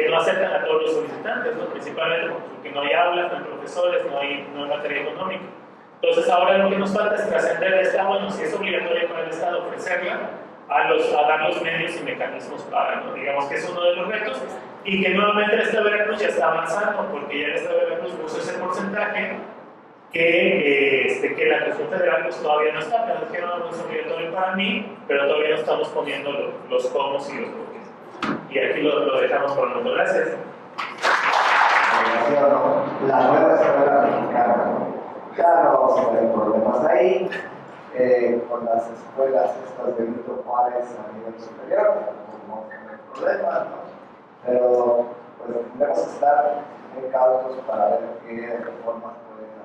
no aceptan a todos los solicitantes, ¿no? Principalmente porque no hay aulas, no hay profesores, no hay materia económica. Entonces ahora lo que nos falta es trascender esta, bueno, si es obligatorio para el Estado ofrecerla, a dar los medios y mecanismos para, ¿no? Digamos que es uno de los retos, y que nuevamente el Estado de Veracruz ya está avanzando, porque ya el Estado de Veracruz puso ese porcentaje que la Constitución Federal pues, todavía no está, pero es que no es obligatorio para mí, pero todavía no estamos poniendo los cómo y los porqués. Y aquí lo dejamos con los gracias. La nueva escuela mexicana, ¿no? Ya no vamos a tener problemas ahí, con las escuelas estas de Benito Juárez a nivel superior, no vamos a tener problemas, ¿no? Pero pues tendremos que estar en cautos para ver qué reformas pueden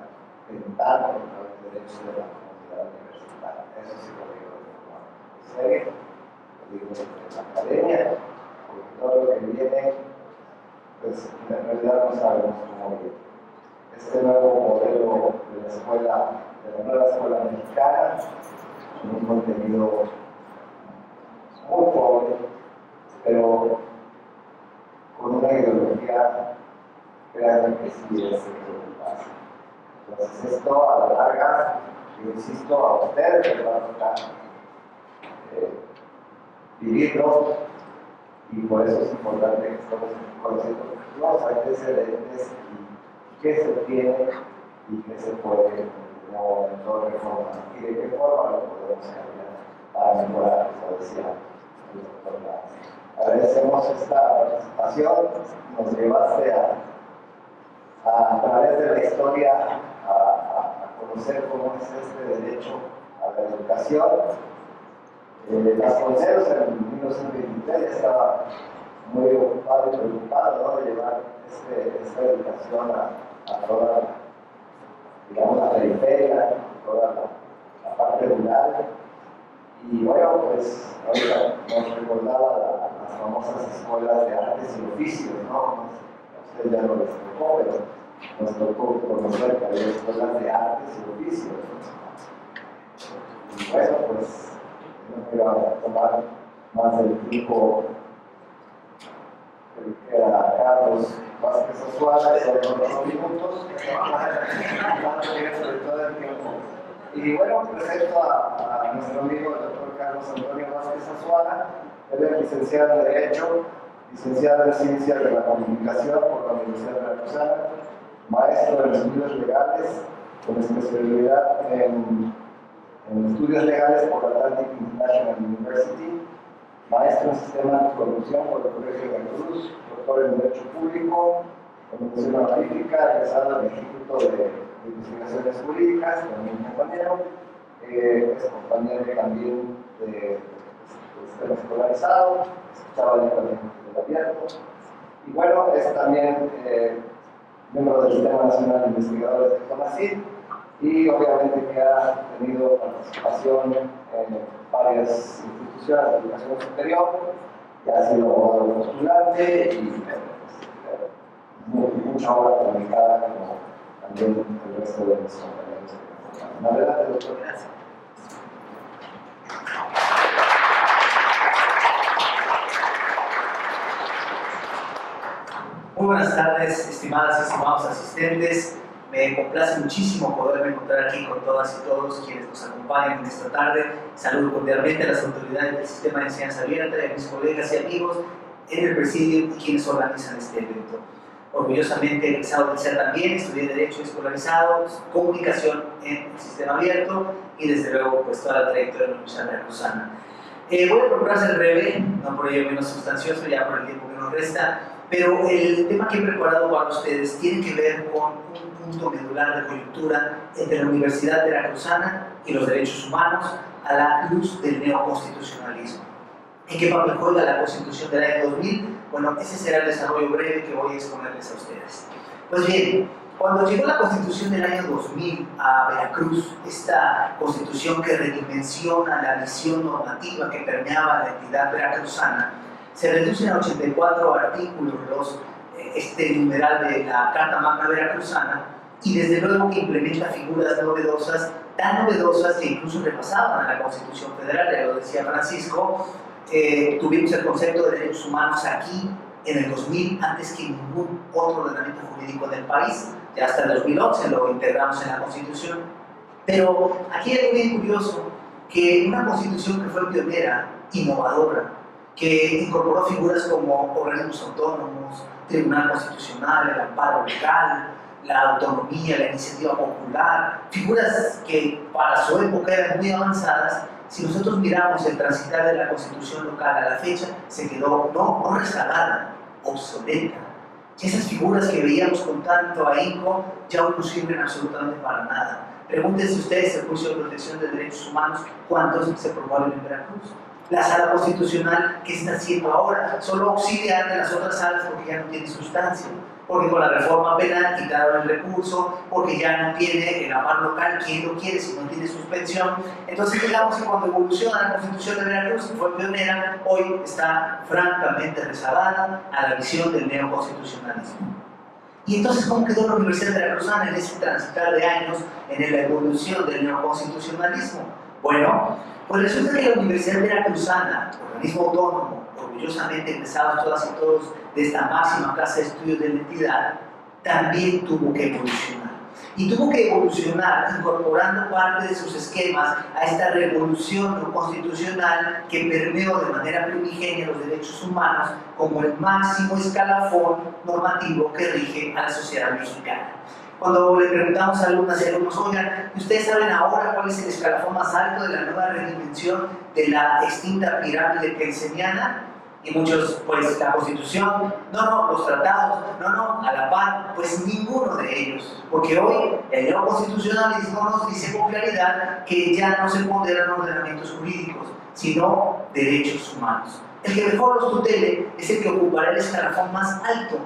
atentar contra los derechos de la comunidad universitaria. Eso sí lo digo de forma seria, lo digo desde la academia, porque todo lo que viene, pues en realidad no sabemos cómo viene. Este nuevo modelo de la escuela, de la nueva escuela mexicana, con un contenido muy pobre, pero con una ideología, créanme que sí es lo que pasa. Entonces esto a la larga, yo insisto, a ustedes les va a tocar vivirlo, y por eso es importante que estemos conscientes de los antecedentes y qué se tiene y qué se puede reformar y de qué forma lo podemos cambiar para mejorar, como decía el doctor Lázaro. Agradecemos esta participación, nos llevaste a través de la historia a conocer cómo es este derecho a la educación. Vasconcelos en 1923 estaba muy ocupado y preocupado, ¿no?, de llevar esta educación a toda, digamos, la periferia, toda la parte rural. Y bueno, pues ahorita nos recordaba las famosas escuelas de artes y oficios, ¿no? A ustedes ya no les tocó, pero nos tocó conocer que había escuelas de artes y oficios, ¿no? Y bueno, pues no quiero tomar más del tiempo que queda Carlos Vázquez Azuara, son 8 minutos, sobre todo el tiempo. Y bueno, presento a nuestro amigo el doctor Carlos Antonio Vázquez Azuara. Él es licenciado en Derecho, licenciado en Ciencias de la Comunicación por la Universidad de Veracruzana, maestro en Estudios Legales, con especialidad en Estudios Legales por la Atlantic International University, maestro en Sistema Anticorrupción por el Colegio de Veracruz, doctor en Derecho Público, Conducción Analítica, egresado del Instituto de Investigaciones Jurídicas, también compañero, es compañero también de sistema escolarizado, escuchaba ya también del abierto, y bueno, es también miembro del Sistema Nacional de Investigadores de CONACYT, y obviamente que ha tenido participación en varias instituciones de educación superior, ya ha sido abogado postulante y mucha obra publicada como también el resto de mis compañeros. Adelante, doctor. Gracias. Muy buenas tardes, estimadas y estimados asistentes. Me complace muchísimo poderme encontrar aquí con todas y todos quienes nos acompañan en esta tarde. Saludo cordialmente a las autoridades del Sistema de Enseñanza Abierta, a mis colegas y amigos en el presidio y quienes organizan este evento. Orgullosamente egresado del CER también, estudié Derecho Escolarizado, Comunicación en el Sistema Abierto y desde luego pues toda la trayectoria de la Universidad Veracruzana. Voy a procurar ser breve, no por ello menos sustancioso, ya por el tiempo que nos resta, pero el tema que he preparado para ustedes tiene que ver con un punto medular de coyuntura entre la Universidad Veracruzana y los derechos humanos a la luz del neoconstitucionalismo. ¿En qué papel juega la Constitución del año 2000? Bueno, ese será el desarrollo breve que voy a exponerles a ustedes. Pues bien, cuando llegó la Constitución del año 2000 a Veracruz, esta Constitución que redimensiona la visión normativa que permeaba la entidad veracruzana, se reducen a 84 artículos este numeral de la Carta Magna Veracruzana y desde luego que implementa figuras novedosas, tan novedosas que incluso repasaban a la Constitución Federal, ya lo decía Francisco. Tuvimos el concepto de derechos humanos aquí en el 2000 antes que ningún otro ordenamiento jurídico del país, ya hasta el 2011 lo integramos en la Constitución. Pero aquí hay algo bien curioso, que una Constitución que fue pionera, innovadora, que incorporó figuras como organismos autónomos, Tribunal Constitucional, el amparo legal, la autonomía, la iniciativa popular, figuras que para su época eran muy avanzadas. Si nosotros miramos el transitar de la Constitución local a la fecha, se quedó no rezagada, obsoleta. Y esas figuras que veíamos con tanto ahínco ya no sirven absolutamente para nada. Pregúntense ustedes el juicio de protección de derechos humanos, ¿cuántos se promueven en Veracruz? La sala constitucional, ¿qué está haciendo ahora? Solo auxiliar de las otras salas porque ya no tiene sustancia. Porque con la reforma penal quitaron el recurso, porque ya no tiene el amparo local, ¿quién lo quiere si no tiene suspensión? Entonces digamos que cuando evoluciona la Constitución de Veracruz, que fue pionera, hoy está francamente rezagada a la visión del neoconstitucionalismo. Y entonces, ¿cómo quedó la Universidad Veracruzana en ese transitar de años en la evolución del neoconstitucionalismo? Bueno, pues resulta que la Universidad Veracruzana, organismo autónomo, orgullosamente egresados todas y todos de esta máxima casa de estudios de la entidad, también tuvo que evolucionar. Y tuvo que evolucionar incorporando parte de sus esquemas a esta revolución constitucional que permeó de manera primigenia los derechos humanos como el máximo escalafón normativo que rige a la sociedad mexicana. Cuando le preguntamos a alumnas y alumnos, oigan, ¿ustedes saben ahora cuál es el escalafón más alto de la nueva redimensión de la extinta pirámide kelseniana? Y muchos, pues la Constitución, no, los tratados, no, a la par, pues ninguno de ellos. Porque hoy el neoconstitucionalismo nos dice con claridad que ya no se ponderan ordenamientos jurídicos, sino derechos humanos. El que mejor los tutele es el que ocupará el escalafón más alto.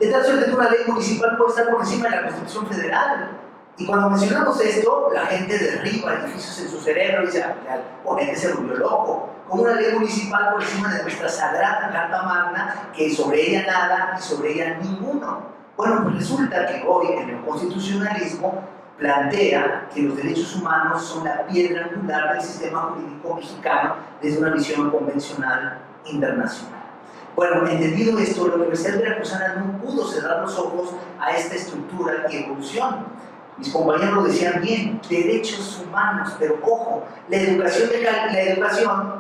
De tal suerte que una ley municipal puede estar por encima de la Constitución Federal. Y cuando mencionamos esto, la gente derriba edificios en su cerebro y dice, al ponente se volvió loco. Como una ley municipal por encima de nuestra sagrada Carta Magna, que sobre ella nada y sobre ella ninguno. Bueno, pues resulta que hoy el neoconstitucionalismo plantea que los derechos humanos son la piedra angular del sistema jurídico mexicano desde una visión convencional internacional. Bueno, entendido esto, la Universidad Veracruzana no pudo cerrar los ojos a esta estructura y evolución. Mis compañeros lo decían bien, derechos humanos, pero ojo, la educación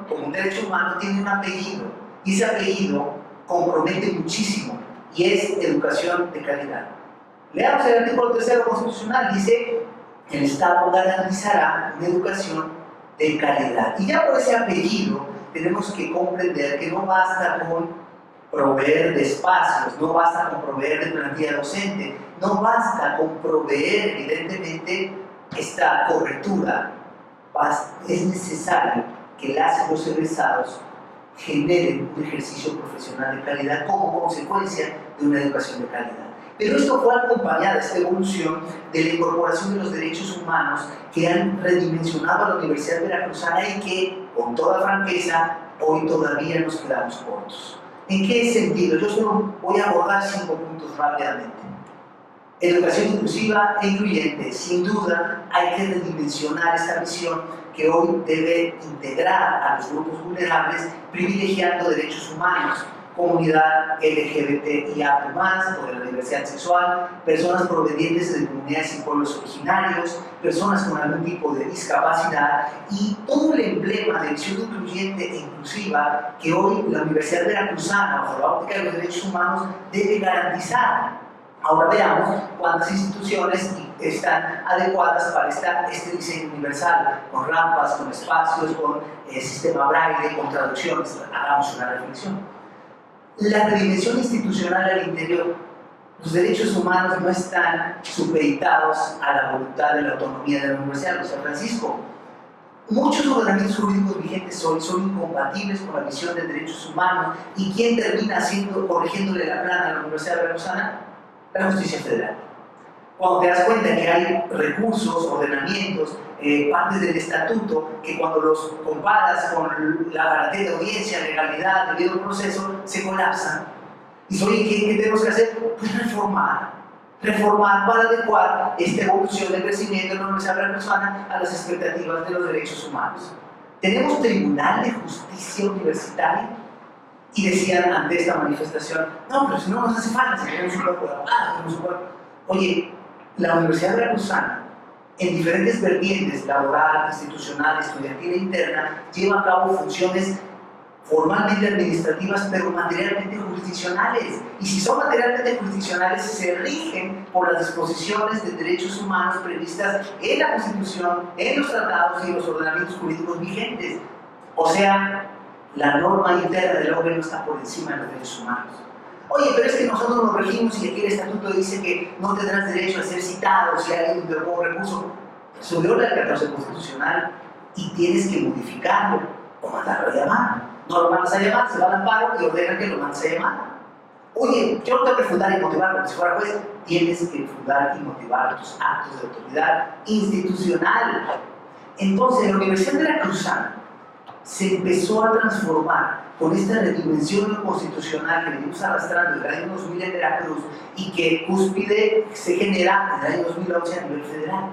como un derecho humano tiene un apellido, y ese apellido compromete muchísimo, y es educación de calidad. Leamos el artículo 3 constitucional, dice, el Estado garantizará una educación de calidad. Y ya por ese apellido tenemos que comprender que no basta con proveer de espacios, no basta con proveer de plantilla docente, no basta con proveer evidentemente esta cobertura, es necesario que las y los egresados generen un ejercicio profesional de calidad como consecuencia de una educación de calidad. Pero esto fue acompañado, esta evolución, de la incorporación de los derechos humanos que han redimensionado a la Universidad Veracruzana y que, con toda franqueza, hoy todavía nos quedamos cortos. ¿En qué sentido? Yo solo voy a abordar 5 puntos rápidamente. Educación inclusiva e incluyente. Sin duda, hay que redimensionar esta visión que hoy debe integrar a los grupos vulnerables, privilegiando derechos humanos, comunidad LGBTIA+, o de la diversidad sexual, personas provenientes de comunidades y pueblos originarios, personas con algún tipo de discapacidad y todo el emblema de visión incluyente e inclusiva que hoy la Universidad Veracruzana, bajo la óptica de los derechos humanos, debe garantizar. Ahora veamos cuántas instituciones están adecuadas para este diseño universal, con rampas, con espacios, con sistema braille, con traducciones. Hagamos una reflexión. La redimensión institucional al interior. Los derechos humanos no están supeditados a la voluntad de la autonomía de la Universidad de San Francisco. Muchos ordenamientos jurídicos vigentes hoy son incompatibles con la visión de derechos humanos. ¿Y quién termina corrigiéndole la plana a la Universidad Veracruzana? La justicia federal. Cuando te das cuenta que hay recursos, ordenamientos, partes del estatuto, que cuando los comparas con la garantía de audiencia, legalidad, debido proceso, se colapsan. Y oye, ¿qué tenemos que hacer? Pues reformar para adecuar esta evolución de crecimiento de la Universidad Veracruzana a las expectativas de los derechos humanos. Tenemos Tribunal de Justicia Universitaria. Y decían ante esta manifestación, no, pero si no nos hace falta, si tenemos un cuerpo de abogados, tenemos un cuerpo. Oye, la Universidad Veracruzana, en diferentes vertientes, laboral, institucional, estudiantil e interna, lleva a cabo funciones formalmente administrativas, pero materialmente jurisdiccionales. Y si son materialmente jurisdiccionales, se rigen por las disposiciones de derechos humanos previstas en la Constitución, en los tratados y en los ordenamientos jurídicos vigentes. O sea, la norma interna del órgano está por encima de los derechos humanos. Oye, pero es que nosotros nos regimos y aquí el estatuto dice que no tendrás derecho a ser citado si alguien interpone un recurso. Subió el 14 constitucional y tienes que modificarlo o mandarlo a llamar. No lo mandas a llamar, se va al amparo y ordena que lo mandes a llamar. Oye, yo no tengo que fundar y motivar como si fuera juez. Tienes que fundar y motivar tus actos de autoridad institucional. Entonces, la Universidad Veracruzana se empezó a transformar con esta redimensión constitucional que venimos arrastrando desde el año 2000 en Veracruz y que cúspide se genera en el año 2011 a nivel federal.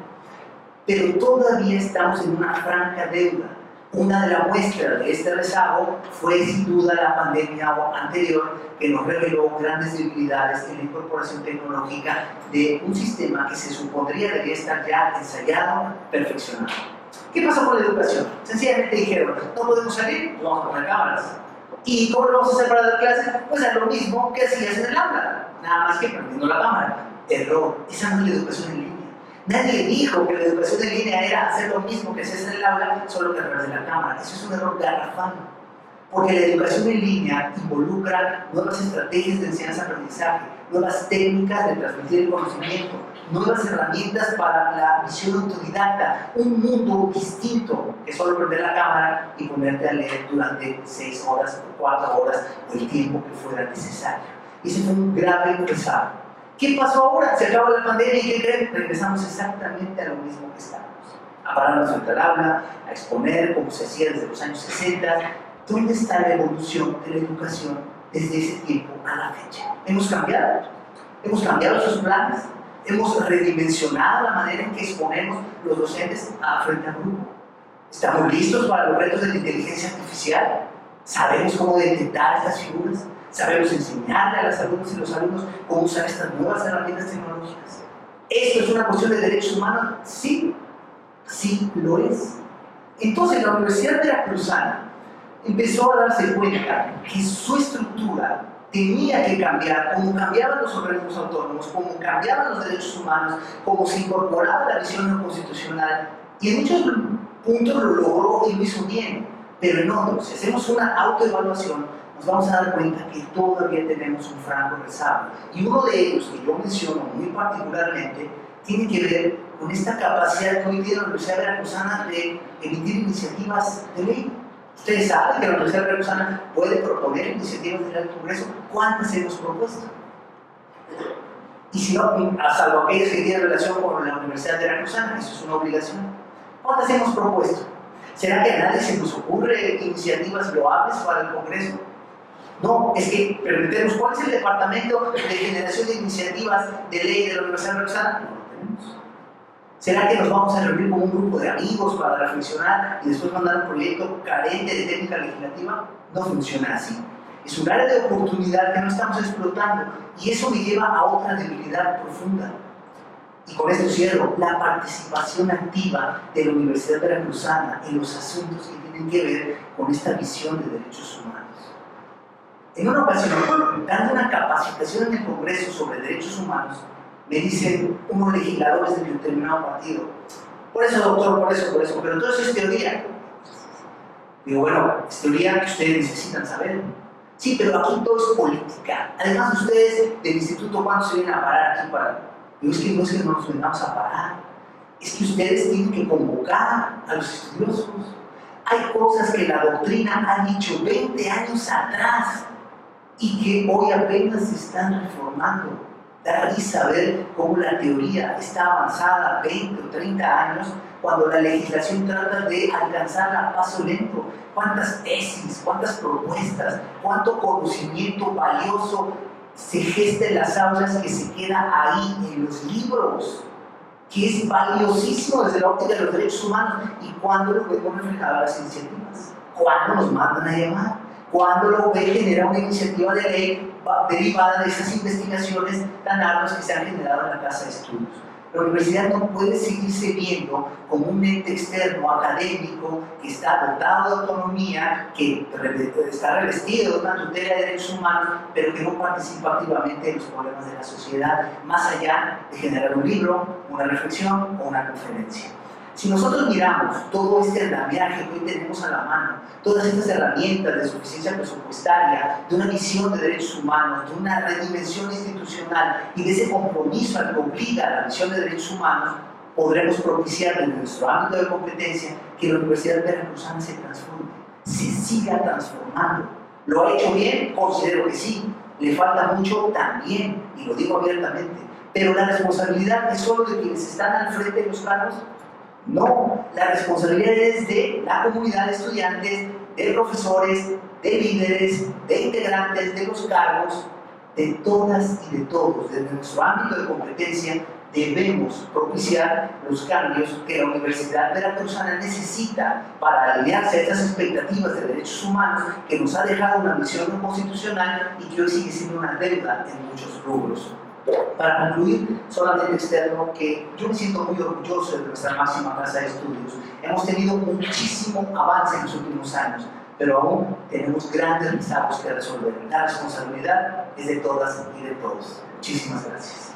Pero todavía estamos en una franca deuda. Una de las muestras de este rezago fue sin duda la pandemia anterior que nos reveló grandes debilidades en la incorporación tecnológica de un sistema que se supondría debía estar ya ensayado, perfeccionado. ¿Qué pasó con la educación? Sencillamente dijeron, no podemos salir, pues vamos a poner cámaras. ¿Y cómo lo vamos a hacer para dar clases? Pues es lo mismo que hacías en el aula, nada más que prendiendo la cámara. Error, esa no es la educación en línea. Nadie dijo que la educación en línea era hacer lo mismo que hacías en el aula, solo que a través de la cámara. Eso es un error garrafal. Porque la educación en línea involucra nuevas estrategias de enseñanza-aprendizaje, nuevas técnicas de transmitir el conocimiento, nuevas herramientas para la visión autodidacta, un mundo distinto que solo prender la cámara y ponerte a leer durante 6 horas o 4 horas o el tiempo que fuera necesario. Y ese fue un grave rezago. ¿Qué pasó ahora? Se acabó la pandemia y ¿qué creen? Regresamos exactamente a lo mismo que estábamos. A pararnos frente al aula, a exponer como se hacía desde los años 60. ¿Dónde está la evolución de la educación desde ese tiempo a la fecha? ¿Hemos cambiado? ¿Hemos cambiado sus planes? ¿Hemos redimensionado la manera en que exponemos los docentes frente al grupo? ¿Estamos listos para los retos de la inteligencia artificial? ¿Sabemos cómo detectar estas figuras? ¿Sabemos enseñarle a las alumnas y los alumnos cómo usar estas nuevas herramientas tecnológicas? ¿Esto es una cuestión de derechos humanos? Sí, sí lo es. Entonces la Universidad Veracruzana empezó a darse cuenta que su estructura tenía que cambiar, como cambiaban los organismos autónomos, como cambiaban los derechos humanos, como se incorporaba la visión no constitucional, y en muchos puntos lo logró y lo hizo bien, pero en otros, si hacemos una autoevaluación, nos vamos a dar cuenta que todavía tenemos un franco rezago. Y uno de ellos, que yo menciono muy particularmente, tiene que ver con esta capacidad que hoy tiene la Universidad Veracruzana de emitir iniciativas de ley. Ustedes saben que la Universidad Veracruzana puede proponer iniciativas de ley al Congreso. ¿Cuántas hemos propuesto? Y si no, salvo aquellas que tienen relación con la Universidad Veracruzana, eso es una obligación. ¿Cuántas hemos propuesto? ¿Será que a nadie se nos ocurre iniciativas loables para el Congreso? No, es que preguntemos, ¿cuál es el departamento de generación de iniciativas de ley de la Universidad Veracruzana? No lo tenemos. ¿Será que nos vamos a reunir como un grupo de amigos para reflexionar y después mandar un proyecto carente de técnica legislativa? No funciona así. Es un área de oportunidad que no estamos explotando y eso me lleva a otra debilidad profunda. Y con esto cierro, la participación activa de la Universidad Veracruzana en los asuntos que tienen que ver con esta visión de derechos humanos. En una ocasión, dando una capacitación en el Congreso sobre derechos humanos, me dicen unos legisladores de mi determinado partido: por eso, doctor, por eso, pero todo eso es teoría. Digo, bueno, es teoría que ustedes necesitan saber. Sí, pero aquí todo es política. Además, ustedes del instituto, ¿cuándo se vienen a parar aquí para...? Digo, es que no nos vengamos a parar. Es que ustedes tienen que convocar a los estudiosos. Hay cosas que la doctrina ha dicho 20 años atrás y que hoy apenas se están reformando. Da risa ver cómo la teoría está avanzada 20 o 30 años cuando la legislación trata de alcanzarla a paso lento. ¿Cuántas tesis, cuántas propuestas, cuánto conocimiento valioso se gesta en las aulas que se queda ahí en los libros? Que es valiosísimo desde la óptica de los derechos humanos. ¿Y cuándo lo vemos reflejado en las iniciativas? ¿Cuándo nos mandan a llamar? ¿Cuándo lo ve generar una iniciativa de ley derivada de esas investigaciones tan arduas que se han generado en la Casa de Estudios? La universidad no puede seguirse viendo como un ente externo académico que está dotado de autonomía, que está revestido de una tutela de derechos humanos, pero que no participa activamente en los problemas de la sociedad, más allá de generar un libro, una reflexión o una conferencia. Si nosotros miramos todo este andamiaje que hoy tenemos a la mano, todas estas herramientas de suficiencia presupuestaria, de una visión de derechos humanos, de una redimensión institucional y de ese compromiso al que obliga a la visión de derechos humanos, podremos propiciar en nuestro ámbito de competencia que la Universidad Veracruzana se transforme, se siga transformando. ¿Lo ha hecho bien? Considero que sí. ¿Le falta mucho? También, y lo digo abiertamente. Pero la responsabilidad es solo de quienes están al frente de los cargos. No, la responsabilidad es de la comunidad de estudiantes, de profesores, de líderes, de integrantes de los cargos, de todas y de todos. Desde nuestro ámbito de competencia debemos propiciar los cambios que la Universidad Veracruzana necesita para alinearse a estas expectativas de derechos humanos que nos ha dejado una misión no constitucional y que hoy sigue siendo una deuda en muchos rubros. Para concluir, solamente externo que yo me siento muy orgulloso de nuestra máxima casa de estudios. Hemos tenido muchísimo avance en los últimos años, pero aún tenemos grandes rezagos que resolver. La responsabilidad es de todas y de todos. Muchísimas gracias.